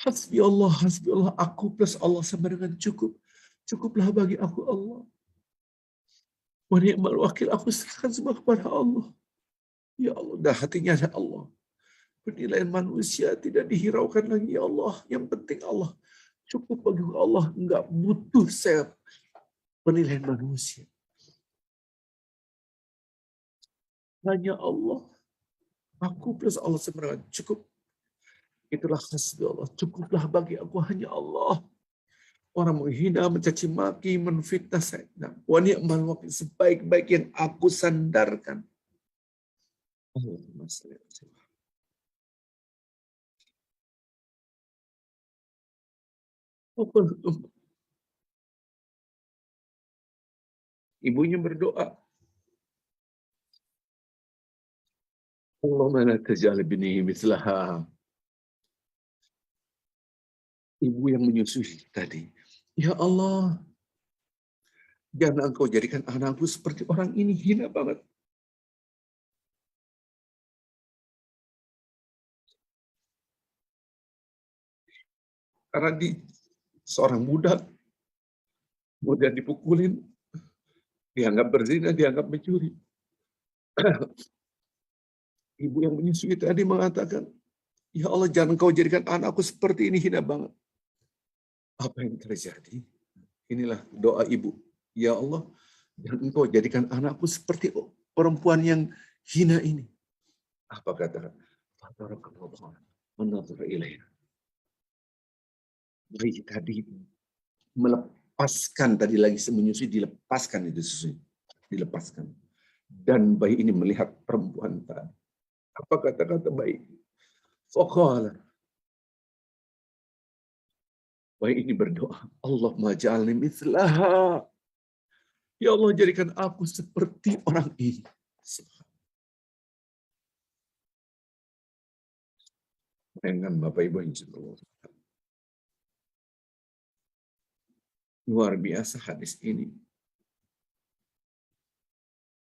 Hasbi Allah, aku plus Allah sama dengan cukup. Cukuplah bagi aku Allah. Wa ni'mal wakil, aku serahkan semua kepada Allah. Ya Allah, dah hatinya ada Allah. Penilaian manusia tidak dihiraukan lagi, ya Allah. Yang penting Allah. Cukup bagi Allah, enggak butuh saya penilaian manusia. Hanya Allah. Aku plus Allah sebenarnya cukup. Itulah hasbi Allah. Cukuplah bagi aku hanya Allah. Orang menghina, mencaci maki, menfitnah saya. Wa ni'mal wakil, sebaik-baik yang aku sandarkan. Ibunya berdoa, Allahumma la taj'al ibni mithlaha. Ibu yang menyusui tadi. Ya Allah, jangan engkau jadikan anakku seperti orang ini, hina banget. Karena seorang budak, kemudian dipukulin, dianggap berzina, dianggap mencuri. Ibu yang menyusui tadi mengatakan, ya Allah, jangan engkau jadikan anakku seperti ini, hina banget. Apa yang terjadi? Inilah doa ibu. Ya Allah, jangan engkau jadikan anakku seperti perempuan yang hina ini. Apa kata? Menurut ilaih. Bayi tadi melepaskan, tadi lagi menyusui, dilepaskan itu susui. Dilepaskan. Dan bayi ini melihat perempuan tadi. Apa kata-kata bayi? Faqala. Bayi ini berdoa, Allahumma ja'alni mithlaha. Ya Allah, jadikan aku seperti orang ini. Dengan Bapak Ibu yang luar biasa hadis ini.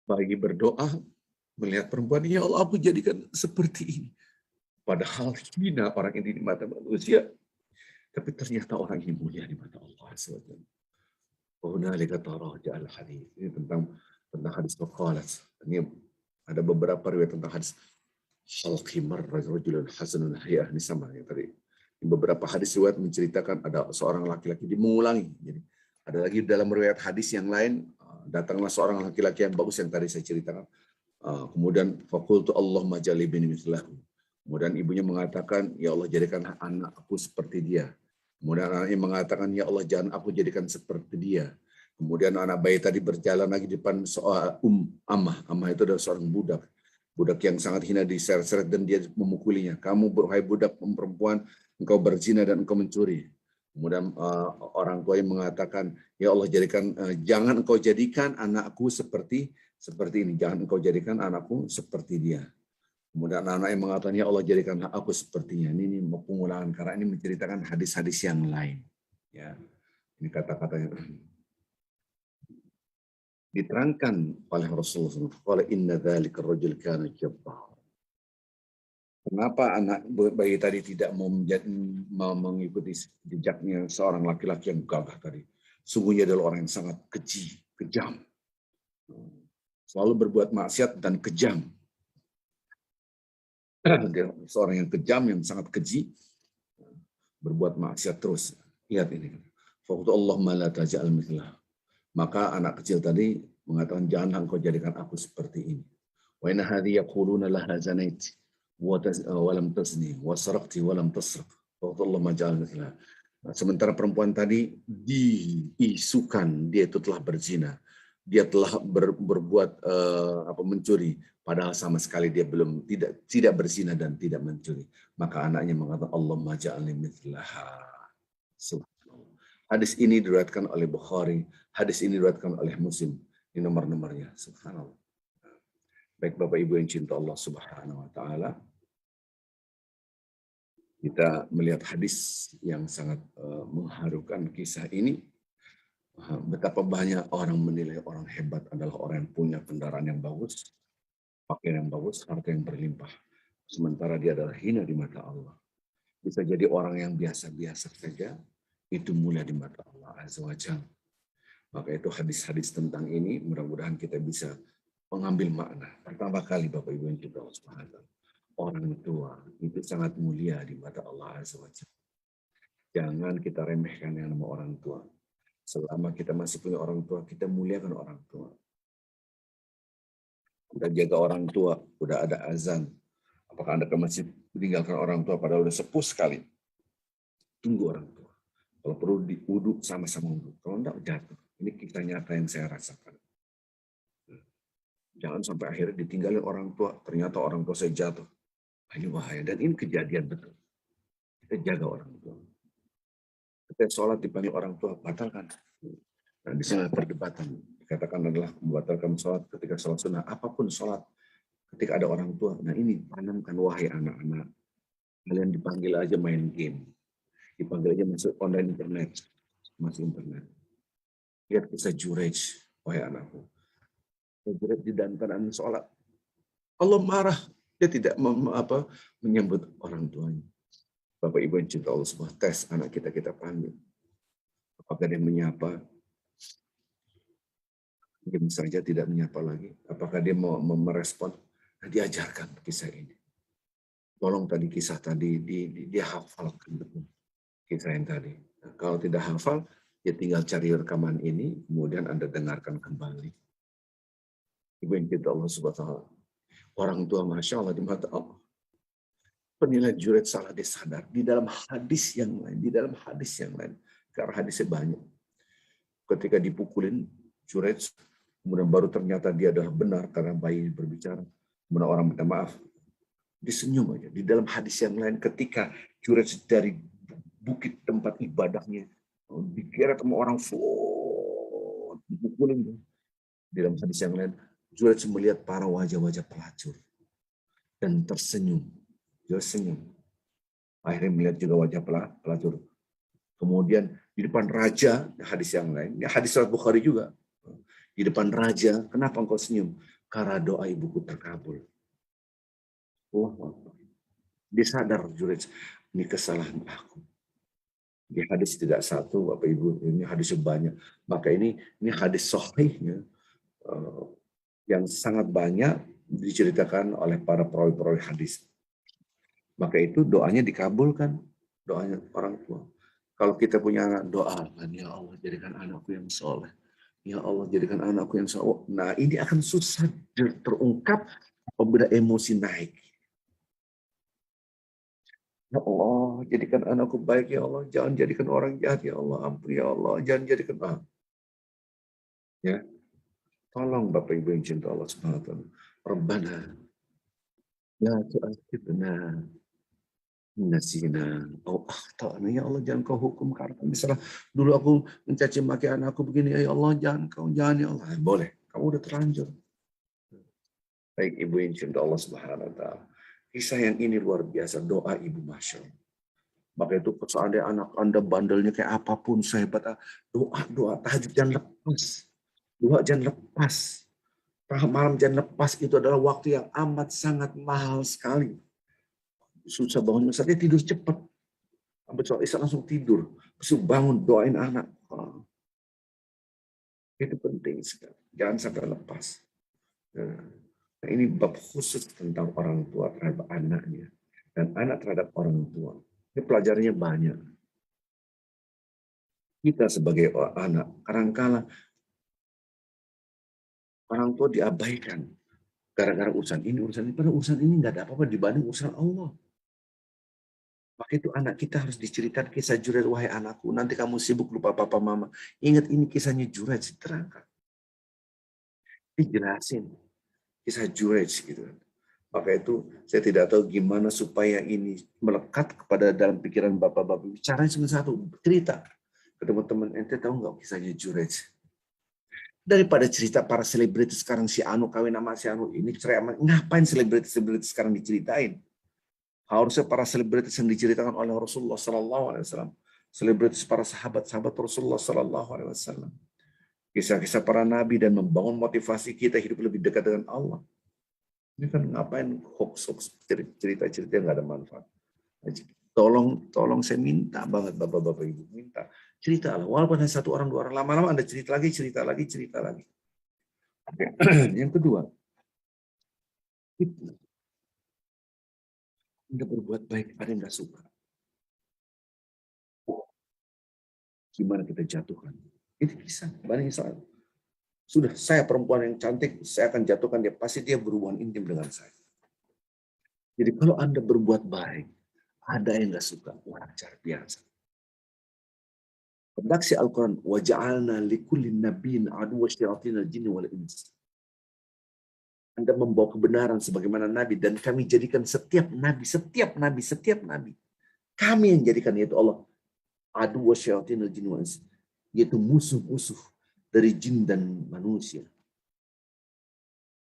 Bayi berdoa, melihat perempuan, ya Allah, aku jadikan seperti ini. Padahal hina orang ini di mata manusia. Tapi ternyata orang ini mulia di mata Allah SWT. Ini tentang hadis Faqalat. Ini ada beberapa riwayat tentang hadis Halqimar rajulun hasanul hayah, ini sama yang tadi. Beberapa hadis riwayat menceritakan ada seorang laki-laki mengulangi. Jadi ada lagi dalam riwayat hadis yang lain, datanglah seorang laki-laki yang bagus yang tadi saya ceritakan. Kemudian faqultu Allahumma ja'alni mithlahu. Kemudian ibunya mengatakan, ya Allah, jadikan anakku seperti dia. Kemudian anaknya mengatakan, ya Allah, jangan aku jadikan seperti dia. Kemudian anak bayi tadi berjalan lagi di depan soal Ammah. Ammah itu adalah seorang budak. Budak yang sangat hina, diseret-seret dan dia memukulinya. Kamu, wahai budak perempuan, engkau berzina dan engkau mencuri. Kemudian orang tuanya mengatakan, ya Allah, jangan engkau jadikan anakku seperti ini. Jangan engkau jadikan anakku seperti dia. Kemudian anak yang mengatakan, ya Allah, jadikanlah aku sepertinya. Ini pengulangan, karena ini menceritakan hadis-hadis yang lain. Ya, ini kata-katanya diterangkan oleh Rasulullah SAW. Inna dzalika ar-rajul kana jabbar. Kenapa anak bayi tadi tidak mau mengikuti jejaknya seorang laki-laki yang gagah tadi? Sungguhnya adalah orang yang sangat keji, kejam. Selalu berbuat maksiat dan kejam. Dia seorang yang kejam, yang sangat keji, berbuat maksiat terus. Lihat ini. Faqtu Allahumma la taj'al mithlah. Maka anak kecil tadi mengatakan, janganlah engkau jadikan aku seperti ini. Wa inna hadhi yaquluna laha zanait wa lam tazni wa saraqti wa lam tasraq. Faqtu Allahumma ja'al mithlah. Sementara perempuan tadi diisukan dia itu telah berzina. Dia telah berbuat mencuri, padahal sama sekali dia tidak berzina dan tidak mencuri. Maka anaknya mengatakan, Allahumma ja'alni mithlaha. Subhanallah. Hadis ini diriwayatkan oleh Bukhari, hadis ini diriwayatkan oleh Muslim. Ini nomor-nomornya. Subhanallah. Baik Bapak Ibu yang cinta Allah Subhanahu wa taala, kita melihat hadis yang sangat mengharukan kisah ini. Betapa banyak orang menilai orang hebat adalah orang yang punya kendaraan yang bagus, pakaian yang bagus, harta yang berlimpah. Sementara dia adalah hina di mata Allah. Bisa jadi orang yang biasa-biasa saja, itu mulia di mata Allah Azza wa Jalla. Maka itu hadis-hadis tentang ini, mudah-mudahan kita bisa mengambil makna. Pertama kali Bapak Ibu yang kita Subhanahu, orang tua itu sangat mulia di mata Allah Azza wa Jalla. Jangan kita remehkan yang nama orang tua. Selama kita masih punya orang tua, kita muliakan orang tua. Kita jaga orang tua, udah ada azan. Apakah Anda masih meninggalkan orang tua padahal udah sepuh sekali? Tunggu orang tua. Kalau perlu diuduk sama-sama uduk. Kalau enggak, jatuh. Ini kisah nyata yang saya rasakan. Jangan sampai akhirnya ditinggalin orang tua, ternyata orang tua saya jatuh. Ini bahaya. Dan ini kejadian betul. Kita jaga orang tua. Ketika sholat dipanggil orang tua, batalkan. Nah, di sini perdebatan. Dikatakan adalah membatalkan sholat ketika sholat sunnah. Apapun sholat, ketika ada orang tua. Nah ini, tanamkan wahai anak-anak. Kalian dipanggil aja main game. Dipanggil aja masuk online internet. Masuk internet. Lihat kisah Jurej, wahai anakku. Jurej didantarkan sholat. Allah marah. Dia tidak menyambut orang tuanya. Bapak Ibu yang cinta Allah, sebuah tes anak kita panggil. Apakah dia menyapa? Mungkin saja tidak menyapa lagi. Apakah dia mau merespon? Nah, diajarkan kisah ini. Tolong tadi kisah tadi dia hafalkan betul kisah yang tadi. Nah, kalau tidak hafal, dia tinggal cari rekaman ini, kemudian Anda dengarkan kembali. Ibu yang cinta Allah Subhanahu wa taala. Orang tua Masya Allah di mata Allah. Penilai Jurej salah dia sadar di dalam hadis yang lain, karena hadisnya banyak. Ketika dipukulin Jurej, kemudian baru ternyata dia adalah benar karena bayi berbicara. Kemudian orang minta maaf, disenyum aja. Di dalam hadis yang lain, ketika Jurej dari bukit tempat ibadahnya dikira sama orang dipukulin. Di dalam hadis yang lain, Jurej melihat para wajah-wajah pelacur dan tersenyum. Dia senyum. Akhirnya melihat juga wajah pelacur. Kemudian di depan raja, hadis yang lain, ini hadis surat Bukhari juga. Di depan raja, kenapa engkau senyum? Karena doa ibuku terkabul. Dia sadar Jurej, ini kesalahan aku. Di hadis tidak satu, Bapak Ibu, ini hadisnya banyak. Maka ini hadis sahihnya yang sangat banyak diceritakan oleh para perawi-perawi hadis. Maka itu doanya dikabulkan, doanya orang tua. Kalau kita punya anak, doa, ya Allah jadikan anakku yang soleh. Ya Allah jadikan anakku yang soleh. Nah ini akan susah terungkap apabila emosi naik. Ya Allah jadikan anakku baik ya Allah. Jangan jadikan orang jahat ya Allah. Ampun ya Allah. Jangan jadikan ya. Tolong Bapak Ibu yang cinta Allah Subhanahu wa taala. Rabbana la tu'akhidna nasina akhtana ya Allah, jangan kau hukum karena misalnya dulu aku mencaci maki anakku begini ya Allah, jangan ya Allah. Boleh, kamu udah terlanjur. Baik Ibu yang cinta Allah Subhanahu wa taala. Kisah yang ini luar biasa, doa Ibu Masya Allah. Maka itu seandainya anak Anda bandelnya kayak apapun, sehebat doa tahajud jangan lepas. Doa jangan lepas. Malam jangan lepas, itu adalah waktu yang amat sangat mahal sekali. Susah bangun, saatnya tidur cepat. Sampai sholat isya langsung tidur. Terus bangun, doain anak. Itu penting sekali. Jangan sampai lepas. Nah, ini bab khusus tentang orang tua terhadap anaknya. Dan anak terhadap orang tua. Ini pelajarannya banyak. Kita sebagai anak, kadang-kala orang tua diabaikan. Gara-gara urusan ini. Padahal urusan ini nggak ada apa-apa dibanding urusan Allah. Maka itu anak kita harus diceritakan kisah Jurej, wahai anakku, nanti kamu sibuk lupa papa mama. Ingat ini kisahnya Jurej, terangkan. Dijelasin kisah Jurej gitu. Maka itu saya tidak tahu gimana supaya ini melekat kepada dalam pikiran bapak-bapak. Caranya cuma satu, cerita. Ke teman-teman, ente tahu nggak kisahnya Jurej? Daripada cerita para selebritis sekarang si Anu kawin sama si Anu ini, ngapain selebritis sekarang diceritain? Harusnya para selebritis yang diceritakan oleh Rasulullah SAW, selebritis para sahabat-sahabat Rasulullah SAW, kisah-kisah para nabi dan membangun motivasi kita hidup lebih dekat dengan Allah. Ini kan ngapain hoax cerita-cerita yang nggak ada manfaat. Tolong saya minta banget bapak-bapak ibu, minta ceritalah, walaupun hanya satu orang dua orang, lama-lama Anda cerita lagi. Oke. Yang kedua, Anda berbuat baik, ada yang nggak suka. Gimana kita jatuhkan? Itu kisah Bani Israil. Sudah, saya perempuan yang cantik, saya akan jatuhkan dia. Pasti dia berhubungan intim dengan saya. Jadi kalau Anda berbuat baik, ada yang nggak suka, wajar biasa. Redaksi Al-Quran, waja'alna likullin nabiyyin aduwwa syayatinal jinni wal ins. Anda membawa kebenaran sebagaimana nabi, dan kami jadikan setiap nabi, kami yang jadikan, yaitu Allah, adu wasyayatinil jin wal ins, yaitu musuh-musuh dari jin dan manusia.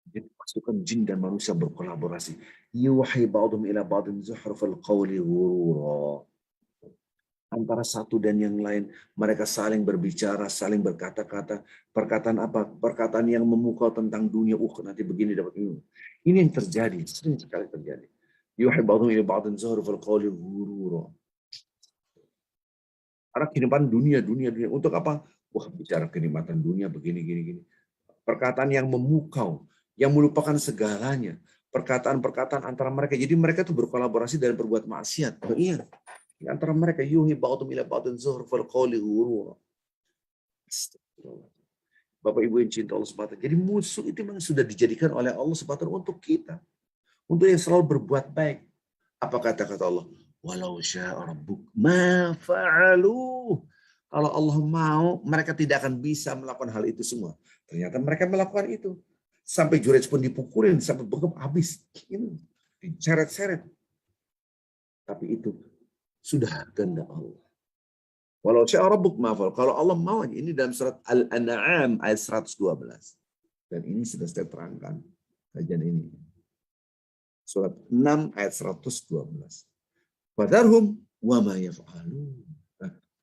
Jadi pasukan jin dan manusia berkolaborasi. Yuhi ba'dhum ila ba'dhin zuhrufal qawli ghurura. Antara satu dan yang lain, mereka saling berbicara, saling berkata-kata. Perkataan apa? Perkataan yang memukau tentang dunia. Nanti begini dapat ini. Ini yang terjadi, sering sekali terjadi. Yuhi ba'dhum ila ba'dhin zuhrufal qawli ghurura. Karena kehidupan dunia. Untuk apa? Wah, bicara kenikmatan dunia begini, gini. Perkataan yang memukau, yang melupakan segalanya. Perkataan-perkataan antara mereka. Jadi mereka itu berkolaborasi dan berbuat maksiat. Oh, iya. Di antara mereka yuhi ba'dhum ila ba'dhin zuhrufal qawli ghurura. Bapak Ibu yang cinta Allah SWT. Jadi musuh itu memang sudah dijadikan oleh Allah SWT untuk kita. Untuk yang selalu berbuat baik. Apa kata-kata Allah? Walau sya'a rabbuk ma fa'alu. Kalau Allah mau, mereka tidak akan bisa melakukan hal itu semua. Ternyata mereka melakukan itu. Sampai Jurej pun dipukulin, sampai bengkak habis. Ini diseret-seret. Tapi itu sudah kehendak Allah. Walau sya'a rabbuk ma fa'alu. Kalau Allah mau, ini dalam surat Al-An'am ayat 112. Dan ini sudah saya terangkan kajian ini. Surat 6 ayat 112. Fadharhum wa ma yaf'alun.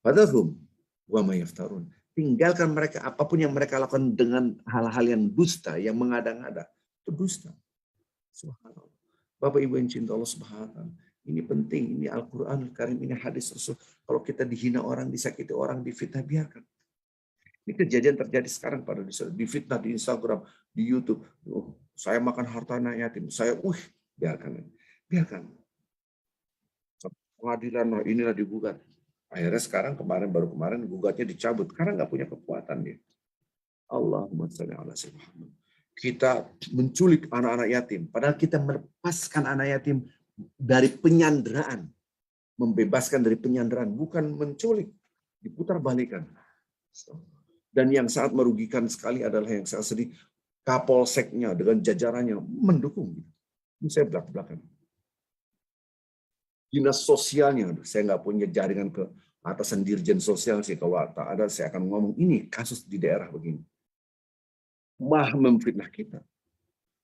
Fadharhum wa ma yaftarun. Tinggalkan mereka, apapun yang mereka lakukan dengan hal-hal yang dusta, yang mengada-ngada. Itu dusta. Subhanallah. Bapak Ibu yang cinta Allah Subhanahu. Ini penting, ini Al-Quran Karim, ini hadis Rasul. Kalau kita dihina orang, disakiti orang, difitnah, biarkan. Ini kejadian terjadi sekarang pada difitnah di Instagram, di YouTube. Oh, saya makan harta anak yatim, biarkan. Pengadilan inilah digugat. Akhirnya sekarang baru kemarin gugatnya dicabut karena nggak punya kekuatan dia. Allahumma shalli ala sayyidina Muhammad. Kita menculik anak-anak yatim, padahal kita melepaskan anak yatim dari penyanderaan, membebaskan dari penyanderaan, bukan menculik, diputar balikan. Dan yang sangat merugikan sekali adalah yang saya sedih, Kapolseknya dengan jajarannya mendukung. Ini saya belak-belakan. Dinas sosialnya, saya nggak punya jaringan ke atasan dirjen sosial sih, kalau tak ada saya akan ngomong ini kasus di daerah begini. Memfitnah kita.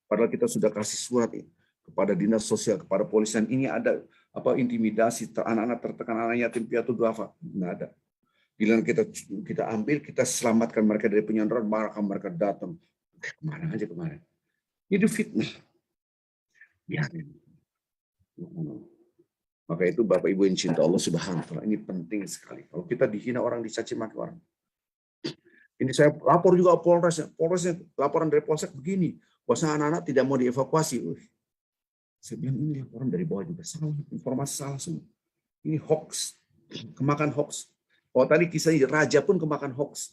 Padahal kita sudah kasih surat kepada dinas sosial, kepada polisian, ini ada intimidasi, anak-anak tertekan, anak yatim piatu duafa, nggak ada. Bila kita ambil, kita selamatkan mereka dari penyanderaan, maka mereka datang. Kemana aja kemarin. Itu fitnah. Biarin. Maka itu Bapak Ibu yang cinta Allah Subhanahu wa taala, ini penting sekali. Kalau kita dihina orang, dicaci maki orang. Ini saya lapor juga Polresnya laporan dari Polsek begini, bahwa anak-anak tidak mau dievakuasi. Saya bilang ini laporan dari bawah juga salah, informasi salah semua. Ini hoax, kemakan hoax. Oh tadi kisahnya raja pun kemakan hoax.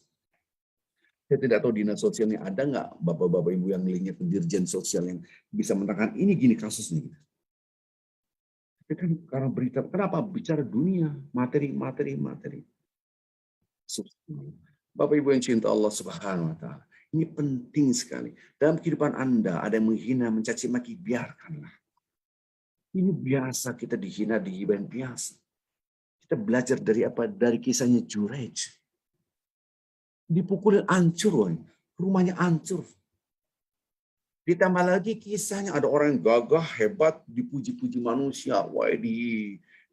Saya tidak tahu dinas sosialnya ada nggak bapak-bapak ibu yang linknya ke dirjen sosial yang bisa menerangkan ini gini kasusnya. Tapi kan karena berita, kenapa bicara dunia, materi. Bapak Ibu yang cinta Allah Subhanahu wa taala, ini penting sekali. Dalam kehidupan Anda ada yang menghina, mencaci maki, biarkanlah. Ini biasa kita dihina, digibahin biasa. Kita belajar dari apa? Dari kisahnya Jurej. Dipukulin hancur, rumahnya hancur. Ditambah lagi kisahnya ada orang yang gagah, hebat, dipuji-puji manusia.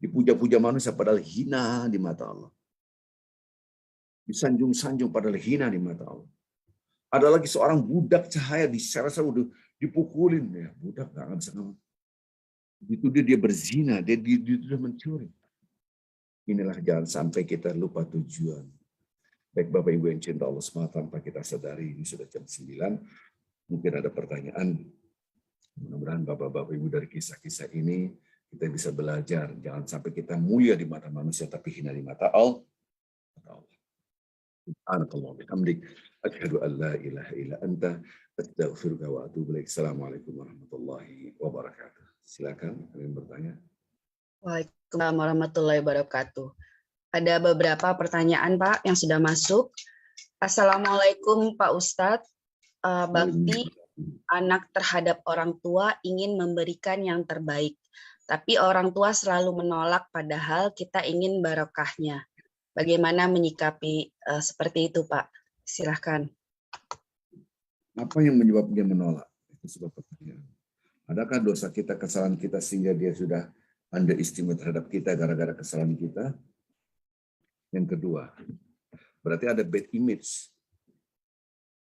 Dipuja-puja manusia padahal hina di mata Allah. Disanjung-sanjung padahal hina di mata Allah. Ada lagi seorang budak cahaya diseret-seret udah dipukulin. Ya, budak nggak bisa ngomong. Dituduh dia berzina, dia dituduh mencuri. Inilah jangan sampai kita lupa tujuan. Baik Bapak Ibu yang cinta Allah SWT, tanpa kita sadari ini sudah jam 9. Mungkin ada pertanyaan. Mudah-mudahan Bapak-Bapak Ibu dari kisah-kisah ini kita bisa belajar. Jangan sampai kita mulia di mata manusia tapi hina di mata Allah. Subhanakallah bihamdik. Asyhadu an la ilaha illa anta. Astaghfiruka wa atubu ilaik. Assalamualaikum warahmatullahi wabarakatuh. Silakan, ada yang bertanya. Waalaikumsalam warahmatullahi wabarakatuh. Ada beberapa pertanyaan Pak yang sudah masuk. Assalamualaikum Pak Ustadz. Bakti anak terhadap orang tua ingin memberikan yang terbaik, tapi orang tua selalu menolak padahal kita ingin barokahnya. Bagaimana menyikapi seperti itu, Pak? Silahkan. Apa yang menyebabkan dia menolak? Itu sebuah pertanyaan. Adakah dosa kita, kesalahan kita sehingga dia sudah underestimate terhadap kita gara-gara kesalahan kita? Yang kedua, berarti ada bad image.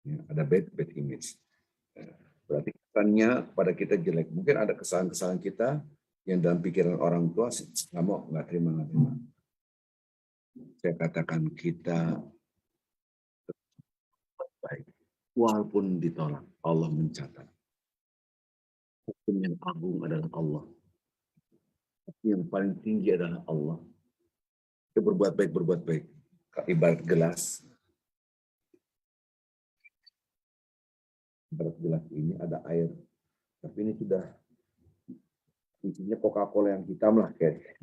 Ya, ada bad image. Berarti kesannya pada kita jelek. Mungkin ada kesalahan-kesalahan kita yang dalam pikiran orang tua nggak terima. Saya katakan kita baik. Walaupun ditolak, Allah mencatat. Hukum yang agung adalah Allah. Yang paling tinggi adalah Allah. Kita berbuat baik. Ibarat gelas. Ibarat gelas ini ada air. Tapi ini sudah isinya Coca-Cola yang hitam lah kayak.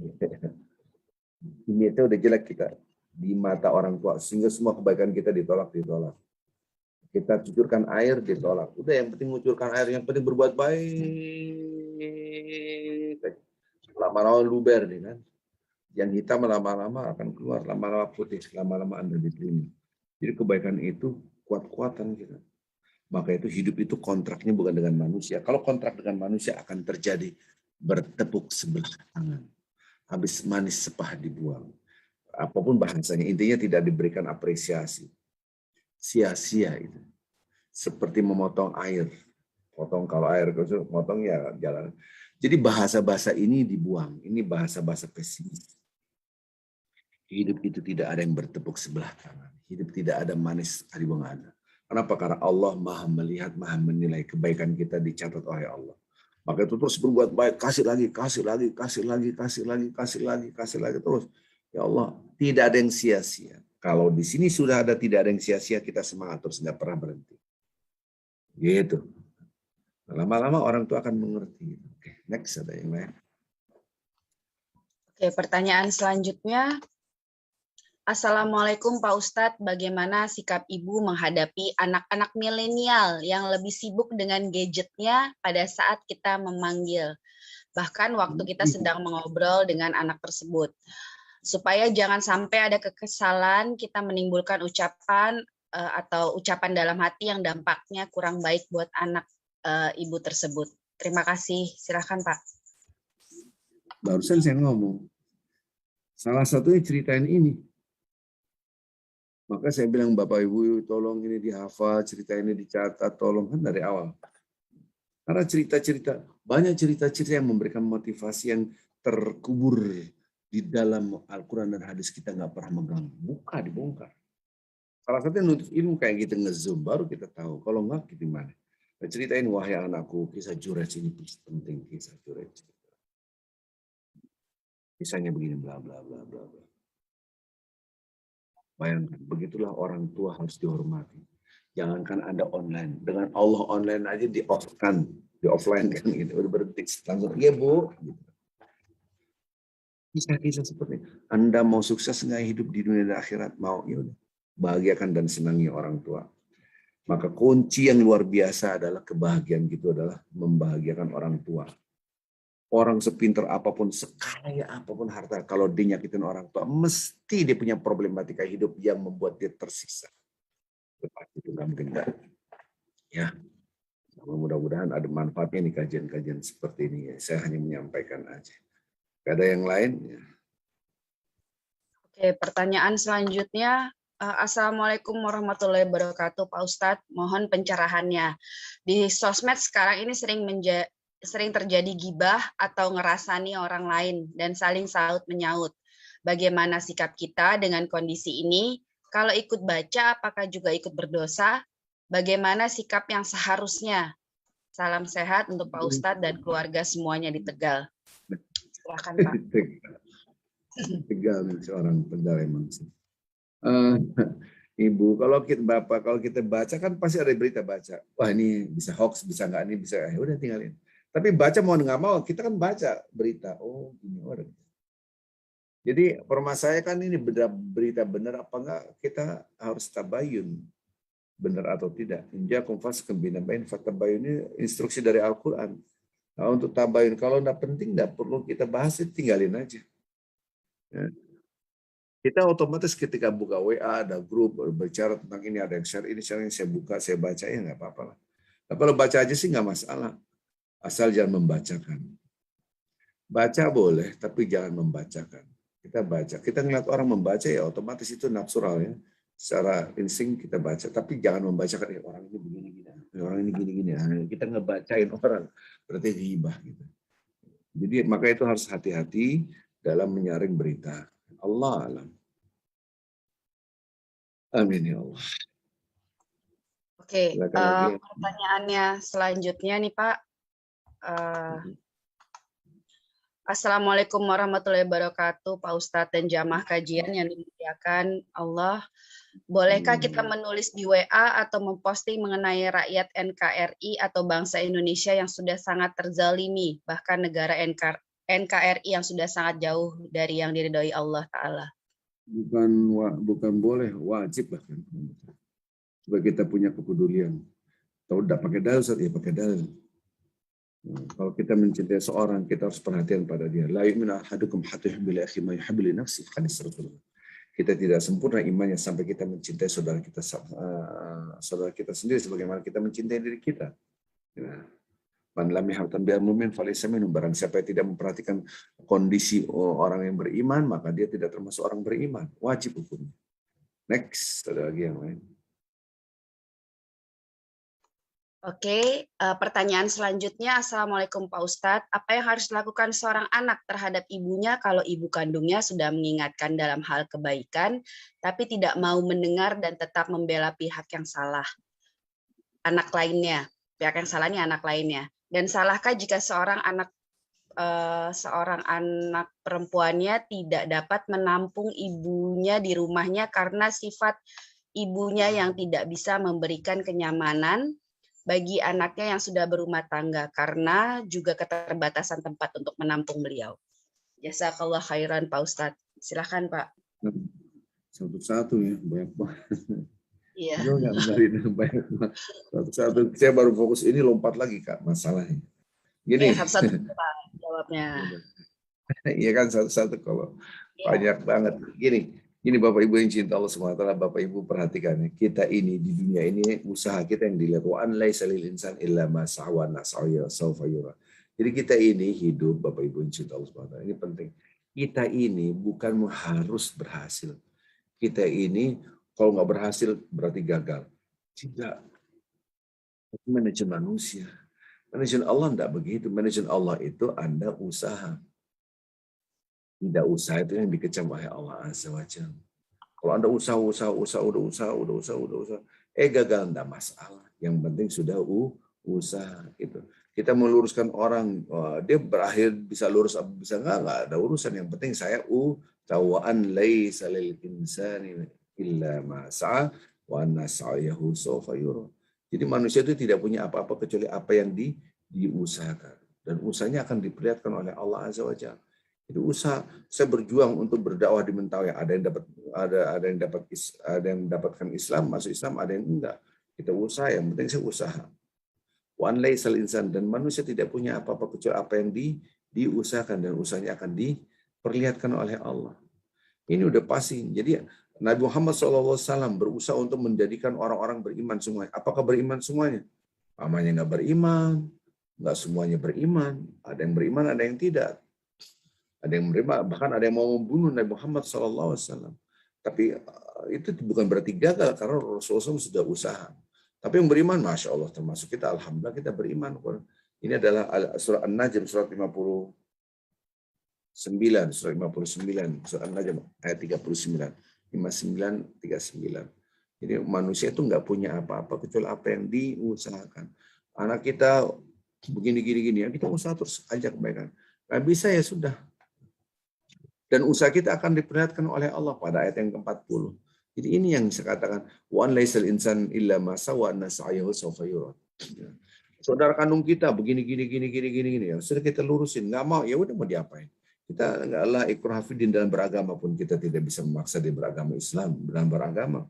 Ini itu udah jelek kita di mata orang tua. Sehingga semua kebaikan kita ditolak. Kita cucurkan air, ditolak. Udah yang penting mengucurkan air, yang penting berbuat baik. Lama-lama luber nih kan. Yang hitam lama-lama akan keluar, lama-lama putih, lama-lama Anda diterima. Jadi kebaikan itu kuat-kuatan kita. Maka itu hidup itu kontraknya bukan dengan manusia. Kalau kontrak dengan manusia akan terjadi bertepuk sebelah tangan. Habis manis sepah dibuang. Apapun bahasanya, intinya tidak diberikan apresiasi. Sia-sia itu. Seperti memotong air. Kalau air potong ya jalan. Jadi bahasa-bahasa ini dibuang. Ini bahasa-bahasa pesimis. Hidup itu tidak ada yang bertepuk sebelah tangan. Hidup tidak ada manis dibuang ada. Kenapa? Karena Allah maha melihat, maha menilai kebaikan kita dicatat oleh Allah. Maka itu terus berbuat baik, kasih lagi terus. Ya Allah, tidak ada yang sia-sia. Kalau di sini sudah ada tidak ada yang sia-sia, kita semangat terus, nggak pernah berhenti. Gitu. Lama-lama orang tua akan mengerti. Oke, next ada yang lain. Oke, pertanyaan selanjutnya. Assalamualaikum Pak Ustadz, bagaimana sikap Ibu menghadapi anak-anak milenial yang lebih sibuk dengan gadgetnya pada saat kita memanggil, bahkan waktu kita sedang mengobrol dengan anak tersebut. Supaya jangan sampai ada kekesalan, kita menimbulkan ucapan atau ucapan dalam hati yang dampaknya kurang baik buat anak Ibu tersebut. Terima kasih, silakan Pak. Barusan saya ngomong, salah satunya ceritain ini. Maka saya bilang, Bapak Ibu, tolong ini dihafal, cerita ini dicatat, tolong kan dari awal. Karena banyak cerita-cerita yang memberikan motivasi yang terkubur di dalam Al-Quran dan hadis kita nggak pernah megang. Buka, dibongkar. Salah satunya nuntut ilmu kayak gitu, nge-zoom, baru kita tahu. Kalau nggak, gimana? Nah, ceritain, wahai anakku, kisah Jurej ini penting, kisah Jurej. Kisahnya begini, bla bla bla bla bla. Bayangkan, begitulah orang tua harus dihormati. Jangankan Anda online, dengan Allah online aja di-off-kan, di-offline kan gitu, udah berhenti langsung, iya Bu. Kisah-kisah seperti ini. Anda mau sukses nggak hidup di dunia dan akhirat? Mau, ya udah. Bahagiakan dan senangi orang tua. Maka kunci yang luar biasa adalah kebahagiaan gitu adalah membahagiakan orang tua. Orang sepintar apapun, sekaya apapun harta, kalau dia nyakitin orang tua, mesti dia punya problematika hidup yang membuat dia tersiksa. Itu nggak mungkin enggak. Ya, mudah-mudahan ada manfaatnya nih kajian-kajian seperti ini. Ya. Saya hanya menyampaikan aja. Gak ada yang lain? Ya. Oke, pertanyaan selanjutnya. Assalamualaikum warahmatullahi wabarakatuh, Pak Ustadz. Mohon pencerahannya. Di sosmed sekarang ini sering terjadi gibah atau ngerasani orang lain dan saling saut menyaut. Bagaimana sikap kita dengan kondisi ini? Kalau ikut baca, apakah juga ikut berdosa? Bagaimana sikap yang seharusnya? Salam sehat untuk Pak Ustadz dan keluarga semuanya di Tegal. Silakan Pak. Tegal seorang Tegal emang sih. Ibu, kalau kita baca kan pasti ada berita baca. Wah ini bisa hoax, bisa nggak ini bisa. Ya udah tinggalin. Tapi baca mau nggak mau, kita kan baca berita. Oh, gini orang. Jadi permasalahan kan ini berita benar apa enggak, kita harus tabayun. Benar atau tidak. Injakum fasqun binaba'in fatabayun ini instruksi dari Al-Quran. Nah, untuk tabayun, kalau enggak penting, enggak perlu kita bahas, tinggalin aja. Ya. Kita otomatis ketika buka WA, ada grup berbicara tentang ini, ada yang share ini, saya buka, saya baca, ya nggak apa-apa lah. Nah, kalau baca aja sih nggak masalah, asal jangan membacakan. Baca boleh, tapi jangan membacakan. Kita baca, kita ngeliat orang membaca ya otomatis itu natural ya. Secara insting kita baca, tapi jangan membacakan orang ini begini-gini, orang ini gini-gini. Kita ngebacain orang, berarti ghibah gitu. Jadi maka itu harus hati-hati dalam menyaring berita. Allah alam. Amin ya Allah. Oke, pertanyaannya selanjutnya nih Pak. Assalamualaikum warahmatullahi wabarakatuh, Pak Ustadz dan jamaah kajian yang dimuliakan Allah. Bolehkah kita menulis di WA atau memposting mengenai rakyat NKRI atau bangsa Indonesia yang sudah sangat terzalimi, bahkan negara NKRI yang sudah sangat jauh dari yang diridhoi Allah Ta'ala? Bukan boleh, wajib bahkan. Supaya kita punya kepedulian. Kalau tidak pakai dalil, ya pakai dalil. Kalau kita mencintai seorang, kita harus perhatian pada dia. La yu'minu ahadukum hatta yuhibba li akhihi ma yuhibbu li nafsihi. Kita tidak sempurna imannya sampai kita mencintai saudara kita sendiri sebagaimana kita mencintai diri kita. Man lam yahtam bil mu'min falaysa minhum. Barang siapa yang tidak memperhatikan kondisi orang yang beriman, maka dia tidak termasuk orang beriman. Wajib hukumnya. Next, ada lagi yang lain. Oke, pertanyaan selanjutnya. Assalamualaikum Pak Ustadz. Apa yang harus dilakukan seorang anak terhadap ibunya kalau ibu kandungnya sudah mengingatkan dalam hal kebaikan, tapi tidak mau mendengar dan tetap membela pihak yang salah? Anak lainnya, pihak yang salahnya anak lainnya. Dan salahkah jika seorang anak perempuannya tidak dapat menampung ibunya di rumahnya karena sifat ibunya yang tidak bisa memberikan kenyamanan bagi anaknya yang sudah berumah tangga karena juga keterbatasan tempat untuk menampung beliau? Jazakallah khairan Pak Ustadz. Silakan Pak. Satu-satu ya, banyak banget. Iya. Satu-satu. Saya baru fokus ini, lompat lagi Kak masalahnya. Gini. Ya, satu-satu Pak jawabnya. Iya kan, satu-satu kalau banyak banget. Gini Bapak Ibu yang cinta Allah SWT, Bapak Ibu perhatikan, kita ini di dunia ini usaha kita yang dilihat. Wa an laisa lil insan illa ma sa'a wa nas'a sawfa yura. Jadi kita ini hidup, Bapak Ibu yang cinta Allah SWT. Ini penting. Kita ini bukan harus berhasil. Kita ini kalau nggak berhasil berarti gagal. Tidak. Itu manajemen manusia. Manajemen Allah enggak begitu. Manajemen Allah itu Anda usaha. Tidak usaha itu yang dikecam oleh Allah Azza wa Jalla. Kalau Anda udah usaha, gagal enggak masalah. Yang penting sudah usaha gitu. Kita meluruskan orang, dia berakhir bisa lurus bisa enggak ada urusan. Yang penting saya tawaan laisa lil insani illa ma sa'a wa anna sa'yahu sawfa yura. Jadi manusia itu tidak punya apa-apa kecuali apa yang diusahakan, dan usahanya akan diperlihatkan oleh Allah Azza wa Jalla. Itu usaha. Saya berjuang untuk berdakwah di Mentawai. Ada yang mendapatkan Islam, masuk Islam, ada yang enggak. Kita usaha, yang penting saya usaha. Wa an laisal insan, dan manusia tidak punya apa-apa kecuali apa yang diusahakan, dan usahanya akan diperlihatkan oleh Allah. Ini udah pasti. Jadi Nabi Muhammad SAW berusaha untuk menjadikan orang-orang beriman semuanya. Apakah beriman semuanya? Amanya nggak beriman, nggak semuanya beriman. Ada yang beriman, ada yang tidak. Ada yang beriman, bahkan ada yang mau membunuh Nabi Muhammad SAW. Tapi itu bukan berarti gagal, karena Rasulullah sudah usaha. Tapi yang beriman, Masya Allah, termasuk kita, Alhamdulillah kita beriman. Ini adalah surah An-Najm, surat 59, surat 59, surat An-Najm, ayat 39. 5939. Jadi manusia itu nggak punya apa-apa kecuali apa yang diusahakan. Anak kita begini-gini ya, kita usaha terus ajak kebaikan. Nggak bisa ya sudah. Dan usaha kita akan diperlihatkan oleh Allah pada ayat yang ke-40. Jadi ini yang saya katakan, wa an laisal insan illa ma sa'a wa anna sa'yahu sawfa yura. Saudara kandung kita begini ya. Sudah kita lurusin, nggak mau, ya udah mau diapain? Kita enggaklah ikrah fiddin dalam beragama pun kita tidak bisa memaksa dia beragama Islam, dalam beragama.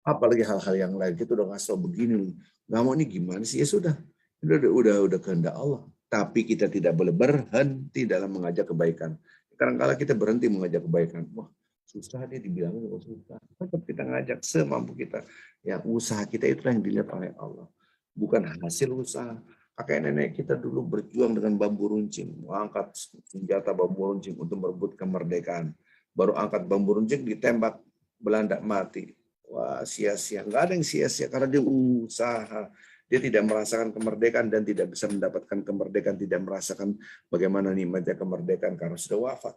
Apalagi hal-hal yang lain, kita udah ngasih begini, nggak mau ini gimana sih? Ya sudah, udah kehendak Allah. Tapi kita tidak boleh berhenti dalam mengajak kebaikan. Kadang-kadang kita berhenti mengajak kebaikan. Wah, susah dia dibilangin susah. Tetap kita ngajak semampu kita. Yang usaha kita itulah yang dilihat oleh Allah. Bukan hasil usaha. Kakek nenek kita dulu berjuang dengan bambu runcing, mengangkat senjata bambu runcing untuk merebut kemerdekaan. Baru angkat bambu runcing ditembak, Belanda mati. Wah, sia-sia. Nggak ada yang sia-sia karena dia usaha. Dia tidak merasakan kemerdekaan dan tidak bisa mendapatkan kemerdekaan, tidak merasakan bagaimana nikmatnya kemerdekaan karena sudah wafat.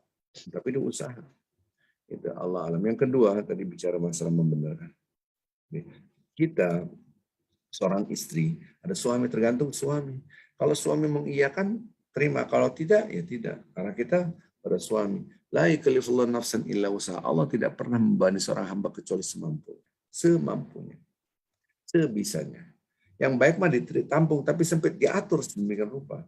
Tapi dia usaha. Itu Allah alam. Yang kedua, tadi bicara masalah membenarkan. Kita, seorang istri, ada suami, tergantung suami. Kalau suami mengiyakan, terima. Kalau tidak, ya tidak. Karena kita pada suami. La yukallifullahu nafsan illa wus'aha. Allah tidak pernah membebani seorang hamba kecuali semampunya. Sebisanya. Yang baik mah ditampung, tapi sempit diatur sedemikian rupa.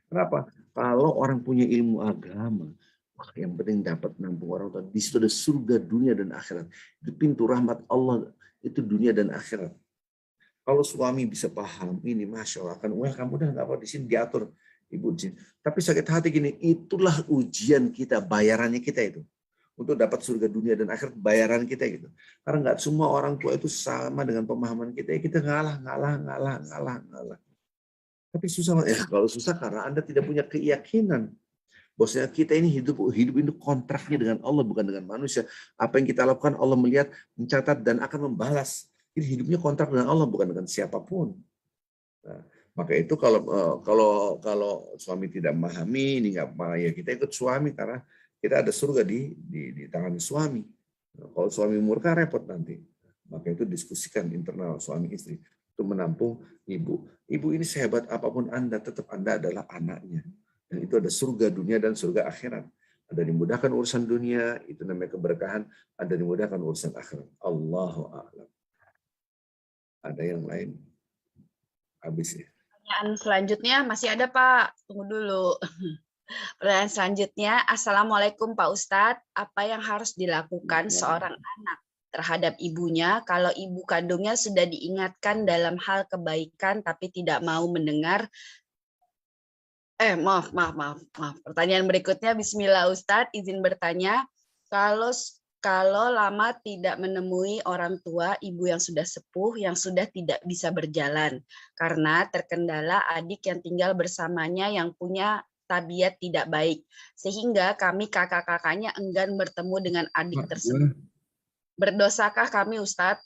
Kenapa? Kalau orang punya ilmu agama, wah, yang penting dapat nampung orang tua. Di situ ada surga dunia dan akhirat. Itu pintu rahmat Allah, itu dunia dan akhirat. Kalau suami bisa paham ini, masya Allah, kan, wah kamu udah nggak apa di sini diatur ibu di sini. Tapi sakit hati gini, itulah ujian kita, bayarannya kita itu. Untuk dapat surga dunia dan akhirat, bayaran kita gitu. Karena nggak semua orang tua itu sama dengan pemahaman kita. Kita ngalah. Tapi susah, kalau susah karena Anda tidak punya keyakinan. Bahwasanya kita ini hidup ini kontraknya dengan Allah, bukan dengan manusia. Apa yang kita lakukan Allah melihat, mencatat, dan akan membalas. Jadi hidupnya kontrak dengan Allah, bukan dengan siapapun. Nah, maka itu kalau suami tidak memahami, ini nggak apa, ya kita ikut suami karena kita ada surga di tangan suami. Nah, kalau suami murka repot nanti. Maka itu diskusikan internal suami istri untuk menampung ibu. Ibu ini sehebat apapun Anda, tetap Anda adalah anaknya. Dan itu ada surga dunia dan surga akhirat. Ada dimudahkan urusan dunia, itu namanya keberkahan. Ada dimudahkan urusan akhirat. Allahu a'lam. Ada yang lain? Habis ya. Pertanyaan selanjutnya masih ada, Pak. Tunggu dulu. Pertanyaan selanjutnya, Assalamualaikum Pak Ustadz, apa yang harus dilakukan seorang anak terhadap ibunya kalau ibu kandungnya sudah diingatkan dalam hal kebaikan tapi tidak mau mendengar? Maaf. Pertanyaan berikutnya, Bismillah Ustadz, izin bertanya, kalau lama tidak menemui orang tua, ibu yang sudah sepuh, yang sudah tidak bisa berjalan, karena terkendala adik yang tinggal bersamanya yang punya tabiat tidak baik, sehingga kami kakak-kakaknya enggan bertemu dengan adik tersebut. Berdosakah kami, Ustadz?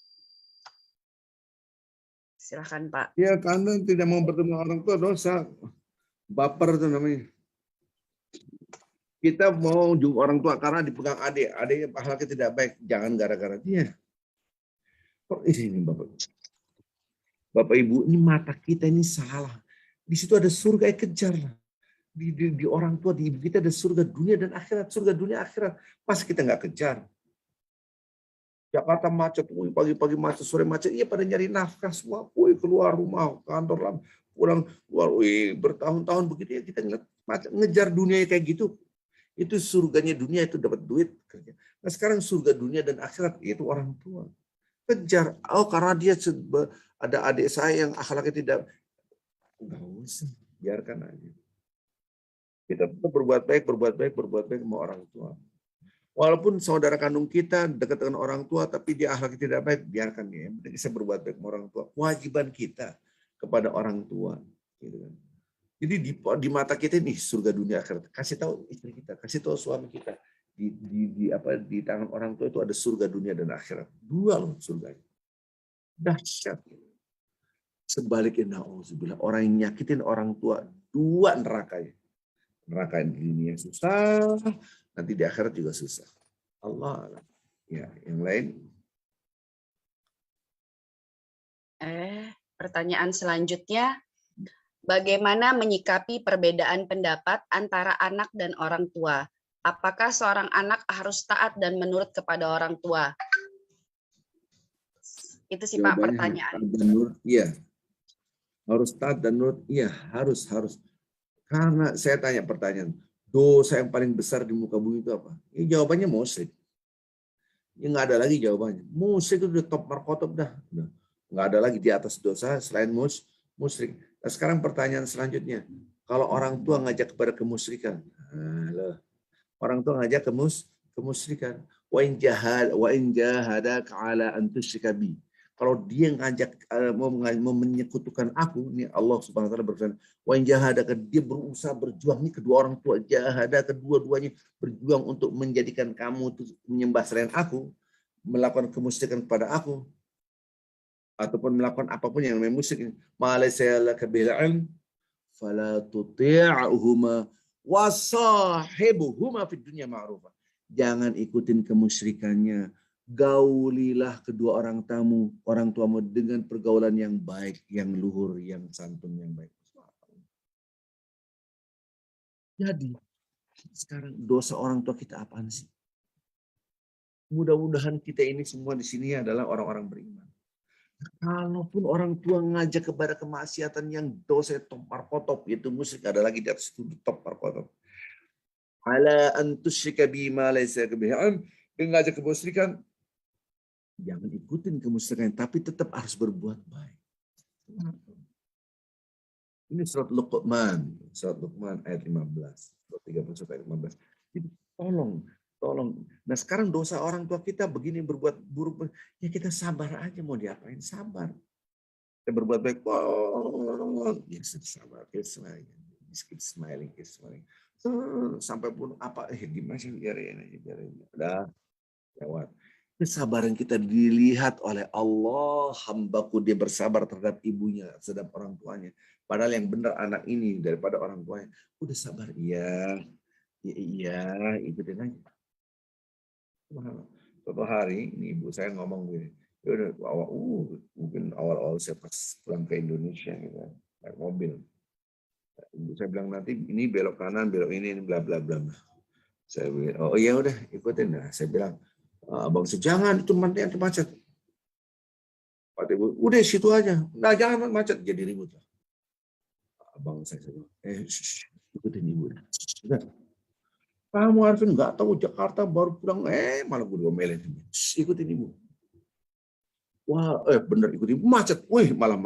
Silakan, Pak. Ya, karena tidak mau bertemu orang tua dosa. Baper itu namanya. Kita mau jumpa orang tua karena dipegang adik. Adiknya akhlaknya tidak baik. Jangan gara-gara dia. Kok ini Bapak Ibu, ini mata kita ini salah. Di situ ada surga, kejar lah. Di orang tua, di ibu kita ada surga dunia dan akhirat. Surga dunia akhirat. Pas kita nggak kejar. Jakarta macet, pagi-pagi macet, sore macet. Iya pada nyari nafkah semua. Keluar rumah, kantor lah. Pulang, keluar, bertahun-tahun begitu ya kita ngejar dunia kayak gitu. Itu surganya dunia, itu dapat duit. Nah sekarang surga dunia dan akhirat, itu orang tua. Kejar. Oh karena dia ada adik saya yang akhlaknya tidak. Enggak usah, biarkan aja. Kita tetap berbuat baik sama orang tua. Walaupun saudara kandung kita dekat dengan orang tua, tapi dia akhlaknya tidak baik, biarkan dia. Yang penting bisa berbuat baik sama orang tua. Kewajiban kita kepada orang tua. Gitu kan. Jadi di mata kita ini surga dunia akhirat. Kasih tahu istri kita, kasih tahu suami kita. Di tangan orang tua itu ada surga dunia dan akhirat. Dua loh surganya. Dahsyat. Sebaliknya, orang yang nyakitin orang tua, dua nerakanya. Neraka di dunia susah, nanti di akhirat juga susah. Allah. Ya, yang lain. Pertanyaan selanjutnya, bagaimana menyikapi perbedaan pendapat antara anak dan orang tua? Apakah seorang anak harus taat dan menurut kepada orang tua? Itu sih Pak pertanyaan. Iya. Harus taat dan nurut? Iya, harus. Karena saya tanya pertanyaan, dosa yang paling besar di muka bumi itu apa? Ya, jawabannya musyrik. Ya, nggak ada lagi jawabannya. Musyrik itu udah top markotop dah. Nggak ada lagi di atas dosa selain musyrik. Nah, sekarang pertanyaan selanjutnya, kalau orang tua ngajak kepada kemusyrikan, orang tua ngajak kemusyrikan, Wa in jahadaka ala an tusyrika bi. Kalau dia ngajak mau menyekutukan aku, ini Allah Subhanahu wa taala berfirman, wa in jahadaka, dia berusaha berjuang, ini kedua orang tua jahadaka, kedua-duanya berjuang untuk menjadikan kamu itu menyembah selain aku, melakukan kemusyrikan kepada aku, ataupun melakukan apapun yang namanya musyrik, ma laysa laka bil ilm fala tuti'huma wa sahibuhuma fid dunya ma'rufa. Jangan ikutin kemusyrikannya. Gaulilah kedua orang tuamu dengan pergaulan yang baik, yang luhur, yang santun, yang baik. Jadi sekarang dosa orang tua kita apaan sih? Mudah-mudahan kita ini semua di sini adalah orang-orang beriman. Kalaupun orang tua ngajak kepada kemaksiatan yang dosa tompar potop, yaitu musyrik, ada lagi di atas itu tompar potop. Ala an tusyrika bima laysa laka bihi ilm, dengan ngajak kemusyrikan, jangan ikutin kemusyrikan, tapi tetap harus berbuat baik. Ini surat Luqman ayat 15, surat 31 ayat 15. Jadi tolong. Nah sekarang dosa orang tua kita begini, berbuat buruk, ya kita sabar aja, mau diapain, sabar. Kita berbuat baik, ya sabar, keep smiling. Sampai pun apa, gimana sih, biarin aja. Udah lewat. Kesabaran kita dilihat oleh Allah, hambaku dia bersabar terhadap ibunya, terhadap orang tuanya. Padahal yang benar anak ini daripada orang tuanya. Udah sabar, iya, ikutin aja. Suatu hari ini ibu saya ngomong gini, mungkin awal-awal saya pas pulang ke Indonesia gitu, naik mobil. Ibu saya bilang, nanti ini belok kanan, belok ini bla bla bla. Saya bilang, oh iya udah ikutin. Nah, saya bilang, abang saya, jangan itu nanti macet. Pak Ibu, udah situ aja. Nah, jangan macet, jadi ribut. Abang saya bilang, ikutin ibu. Sudah. Kamu harus nggak tahu Jakarta baru pulang, malah gue diomelin. Ikutin ibu. Wah, bener ikutin ibu, macet. Wih, malah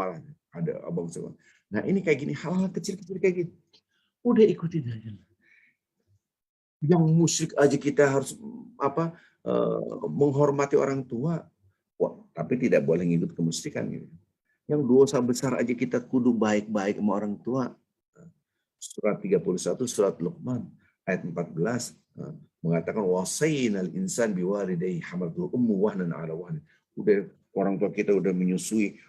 ada abang saya. Nah, ini kayak gini, hal-hal kecil-kecil kayak gini. Udah ikutin aja. Yang musyrik aja kita harus menghormati orang tua. Wah, tapi tidak boleh ngikut kemusyrikan gitu. Yang dosa besar aja kita kudu baik-baik sama orang tua. Surat 31 surat Luqman ayat 14 mengatakan wasainal insan biwalidayhi hamalatuhu ummu wahnan ala wahnin. Udah orang tua kita udah menyusui,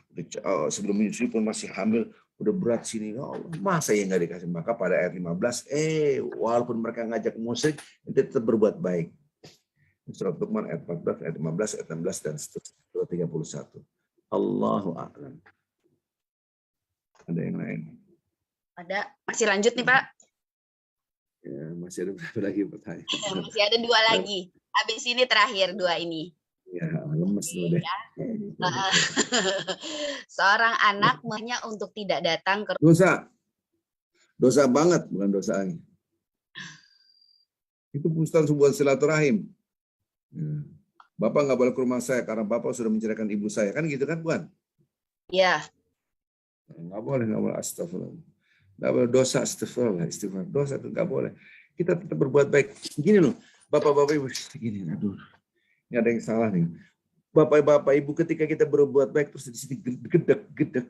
sebelum menyusui pun masih hamil, udah berat sini. Ya Allah, masa yang nggak dikasih? Maka pada ayat 15, walaupun mereka ngajak musyrik, kita tetap berbuat baik. Surat Luqman ayat 14, ayat 15, ayat 16 dan surat 31. Allahu a'lam. Ada yang lain? Ada, masih lanjut nih Pak. Ya, masih ada berapa lagi pertanyaan? Masih ada 2 lagi. Habis ini terakhir 2 ini. Ya, lemes dulu deh. Seorang anak maunya untuk tidak datang ke dosa banget, bukan dosa lagi. Itu bukan sebuah silaturahim. Bapak nggak boleh ke rumah saya karena Bapak sudah menceraikan ibu saya, kan gitu kan, bukan? Iya. Nggak boleh astagfirullah. Nggak boleh dosa, astagfirullah, istighfar. Dosa itu nggak boleh. Kita tetap berbuat baik. Gini loh, bapak-bapak ibu, gini, aduh, ini ada yang salah nih. Bapak-bapak ibu, ketika kita berbuat baik terus di sini gedek,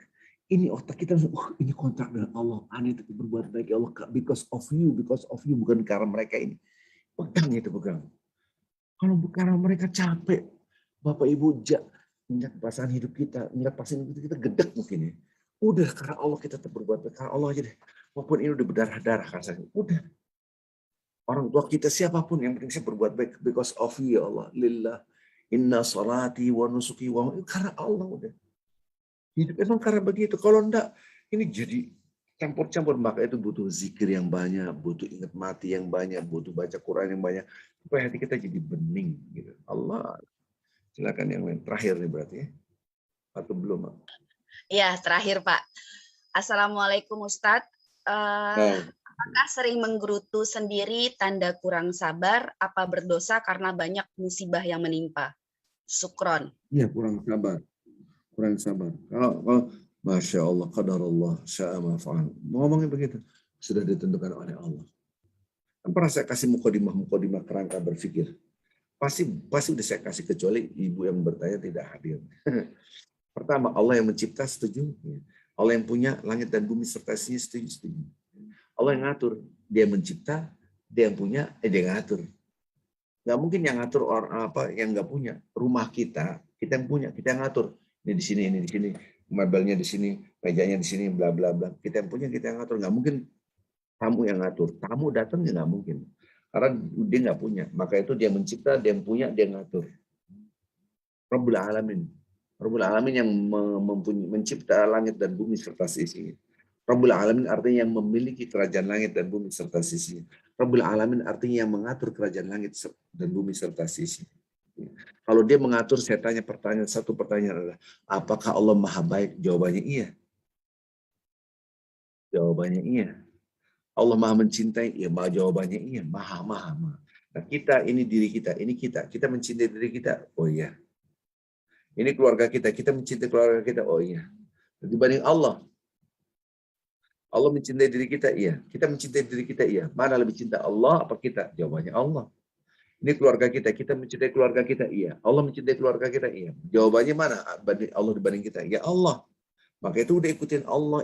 ini otak kita, ini kontrak dengan Allah. Aneh tetap berbuat baik ya Allah, because of you, bukan karena mereka ini. Pegang. Kalau karena mereka capek, bapak ibu ingat perasaan hidup kita, kita gedek mungkin ya. Udah karena Allah kita tetap berbuat baik, karena Allah aja deh. Walaupun ini udah berdarah-darah rasanya, udah. Orang tua kita siapapun yang penting saya berbuat baik because of you ya Allah. Lillah inna salati wa nusuki wa karena Allah udah. Hidup emang karena begitu. Kalau enggak ini jadi campur-campur, maka itu butuh zikir yang banyak, butuh ingat mati yang banyak, butuh baca Quran yang banyak supaya hati kita jadi bening gitu. Allah. Silakan yang lain. Terakhir nih berarti ya. Atau belum? Ya, terakhir Pak. Assalamualaikum Ustadz. Apakah sering menggerutu sendiri tanda kurang sabar? Apa berdosa karena banyak musibah yang menimpa? Syukron. Iya, kurang sabar. Kalau Masya Allah, qadarullah, sya'ama fa'al. Ngomongnya begitu. Sudah ditentukan oleh Allah. Kan pernah saya kasih mukadimah kerangka berpikir. Pasti udah saya kasih, kecuali ibu yang bertanya tidak hadir. Pertama, Allah yang mencipta, setuju. Allah yang punya langit dan bumi serta isinya, setuju. Allah yang ngatur, dia mencipta, dia yang punya, dia ngatur. Nggak mungkin yang ngatur orang apa yang nggak punya. Rumah kita yang punya, kita yang ngatur. Ini di sini, mebelnya di sini, mejanya di sini, bla bla bla. Kita yang punya, kita yang ngatur. Nggak mungkin tamu yang ngatur. Tamu datang nggak mungkin. Karena dia nggak punya. Maka itu dia mencipta, dia yang punya, dia yang ngatur. Rabbul Alamin. Rabbul Alamin yang mencipta langit dan bumi serta sisinya. Rabbul Alamin artinya yang memiliki kerajaan langit dan bumi serta sisinya. Rabbul Alamin artinya yang mengatur kerajaan langit dan bumi serta sisinya. Kalau dia mengatur, saya tanya satu pertanyaan adalah, apakah Allah maha baik? Jawabannya iya. Jawabannya iya. Allah maha mencintai? Ya, jawabannya iya. Maha. Nah, kita, ini diri kita, ini kita mencintai diri kita. Oh iya. Ini keluarga kita mencintai keluarga kita. Oh iya. Dibanding Allah mencintai diri kita, iya. Kita mencintai diri kita, iya. Mana lebih cinta, Allah apa kita? Jawabannya Allah. Ini keluarga kita mencintai keluarga kita, iya. Allah mencintai keluarga kita, iya. Jawabannya mana? Allah dibanding kita, ya Allah. Maka itu udah ikutin Allah.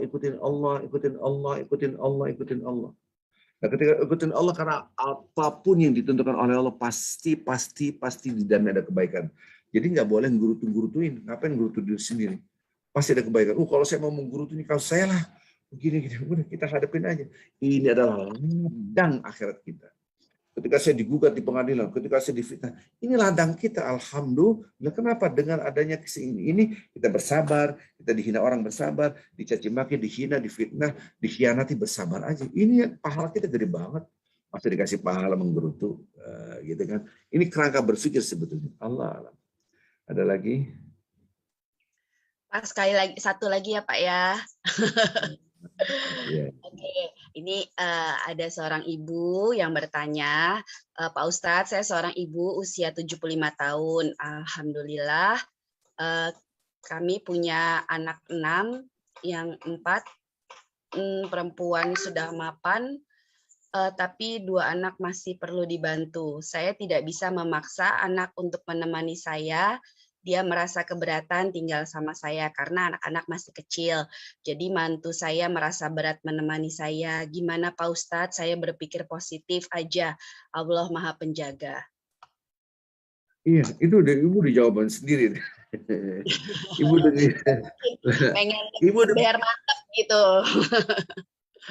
Nah, ketika ikutin Allah, karena apapun yang ditentukan oleh Allah pasti di dalamnya ada kebaikan. Jadi nggak boleh ngurutuin. Ngapain ngurutu diri sendiri? Pasti ada kebaikan. Kalau saya mau menggurutuin, kalau saya lah begini, udah kita hadapin aja. Ini adalah ladang akhirat kita. Ketika saya digugat di pengadilan, ketika saya difitnah, ini ladang kita. Alhamdulillah. Kenapa? Dengan adanya ini kita bersabar, kita dihina orang bersabar, dicaci maki, dihina, difitnah, dikhianati bersabar aja. Ini pahala kita gede banget. Masih dikasih pahala menggerutu, gitu kan? Ini kerangka berpikir sebetulnya. Allah. Ada lagi? Pak, sekali lagi, satu lagi ya Pak ya. Yeah. Oke, ini ada seorang ibu yang bertanya, Pak Ustadz, saya seorang ibu usia 75 tahun. Alhamdulillah, kami punya anak 6, yang 4 perempuan sudah mapan, tapi 2 anak masih perlu dibantu. Saya tidak bisa memaksa anak untuk menemani saya. Dia merasa keberatan tinggal sama saya karena anak-anak masih kecil. Jadi mantu saya merasa berat menemani saya. Gimana Pak Ustadz? Saya berpikir positif aja. Allah Maha Penjaga. Iya, itu udah ibu di jawaban sendiri. Ibu udah pengen ibu udah biar mantap gitu.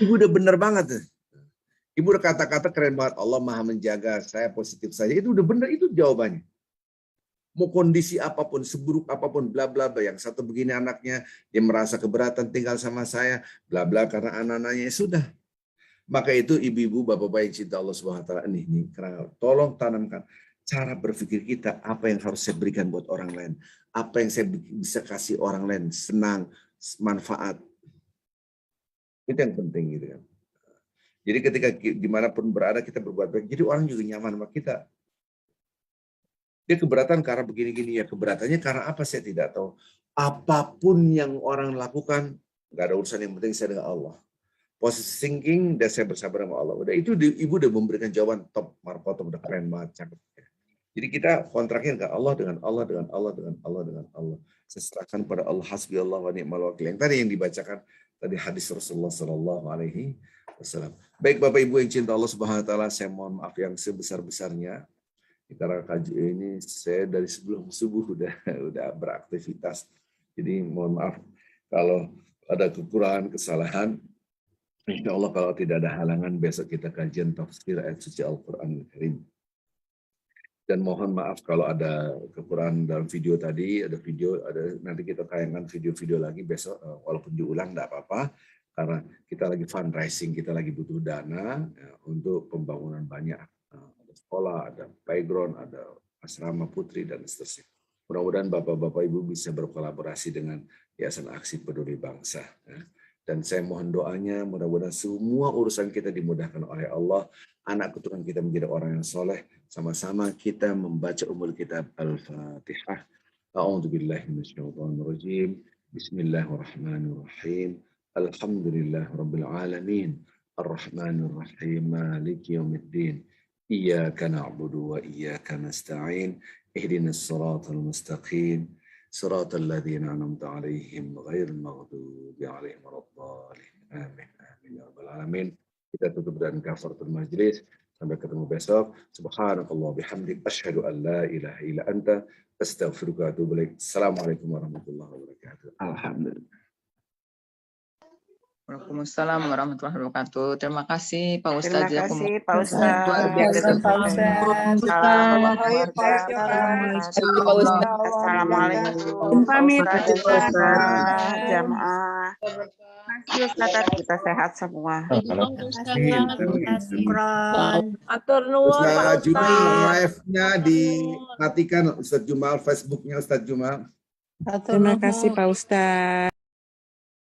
Ibu udah bener banget. Ibu udah kata-kata keren banget. Allah Maha Menjaga, saya positif saja. Itu udah bener, itu jawabannya. Mau kondisi apapun, seburuk apapun, bla bla bla. Yang satu begini anaknya, dia merasa keberatan tinggal sama saya, bla bla karena anak-anaknya sudah. Maka itu ibu-ibu, bapak-bapak yang cinta Allah Subhanahu wa taala, ini tolong tanamkan cara berpikir kita, apa yang harus saya berikan buat orang lain, apa yang saya bisa kasih orang lain, senang, manfaat. Itu yang penting gitu kan. Jadi ketika dimanapun berada kita berbuat baik, jadi orang juga nyaman sama kita. Dia keberatan karena begini-gini, ya keberatannya karena apa saya tidak tahu. Apapun yang orang lakukan, nggak ada urusan, yang penting saya dengan Allah. Positive thinking, dan saya bersabar sama Allah. Udah itu ibu udah memberikan jawaban top, markotop, udah keren banget, cakep. Jadi kita kontraknya dengan Allah, dengan Allah, dengan Allah, dengan Allah, dengan Allah. Saya serahkan pada Allah, hasbi Allah wa ni'mal wakil. Yang tadi yang dibacakan tadi hadis Rasulullah Sallallahu Alaihi Wasallam. Baik Bapak Ibu yang cinta Allah Subhanahu Wa Taala, saya mohon maaf yang sebesar-besarnya. Karena kaji ini saya dari sebelum subuh udah beraktivitas. Jadi mohon maaf kalau ada kekurangan, kesalahan. Insya Allah kalau tidak ada halangan besok kita kajian tafsir ayat suci Al-Quran Al-Karim. Dan mohon maaf kalau ada kekurangan dalam video tadi, ada nanti kita tayangkan video-video lagi besok, walaupun diulang enggak apa-apa, karena kita lagi fundraising, kita lagi butuh dana untuk pembangunan banyak. Ada sekolah, ada playground, ada asrama putri, dan seterusnya. Mudah-mudahan Bapak-Bapak Ibu bisa berkolaborasi dengan Yayasan Aksi Peduli Bangsa. Dan saya mohon doanya, mudah-mudahan semua urusan kita dimudahkan oleh Allah, anak keturunan kita menjadi orang yang soleh, sama-sama kita membaca umul kitab Al-Fatihah. A'udzubillahi minasyaitonirrajim. Bismillahirrahmanirrahim. Alhamdulillahirabbil alamin. Arrahmanirrahim. Maliki yaumiddin. إياك نعبد وإياك نستعين اهدنا الصراط المستقيم صراط الذين أنعمت عليهم غير المغضوب عليهم ولا الضالين آمين آمين يا رب العالمين. Kita tutup dengan kafaratul majlis. Sampai ketemu besok. Subhanakallah bihamdik asyhadu an la ilaha illa anta astaghfiruka wa atubu ilaik. Assalamualaikum warahmatullahi wabarakatuh. Alhamdulillah. Waalaikumsalam warahmatullahi wabarakatuh. Terima kasih Pak Ustadz. Terima kasih Pak Ustadz. Luar biasa. Pak Ustadz. Assalamualaikum. Pamit. Jamaah. Terima kasih Ustadz. Kita sehat semua. Atur nuwun Pak Ustaz Jumal Ustadz. live-nya dimatikan Ustaz Jumal, Facebooknya Ustaz Jumal. Terima kasih Pak Ustadz.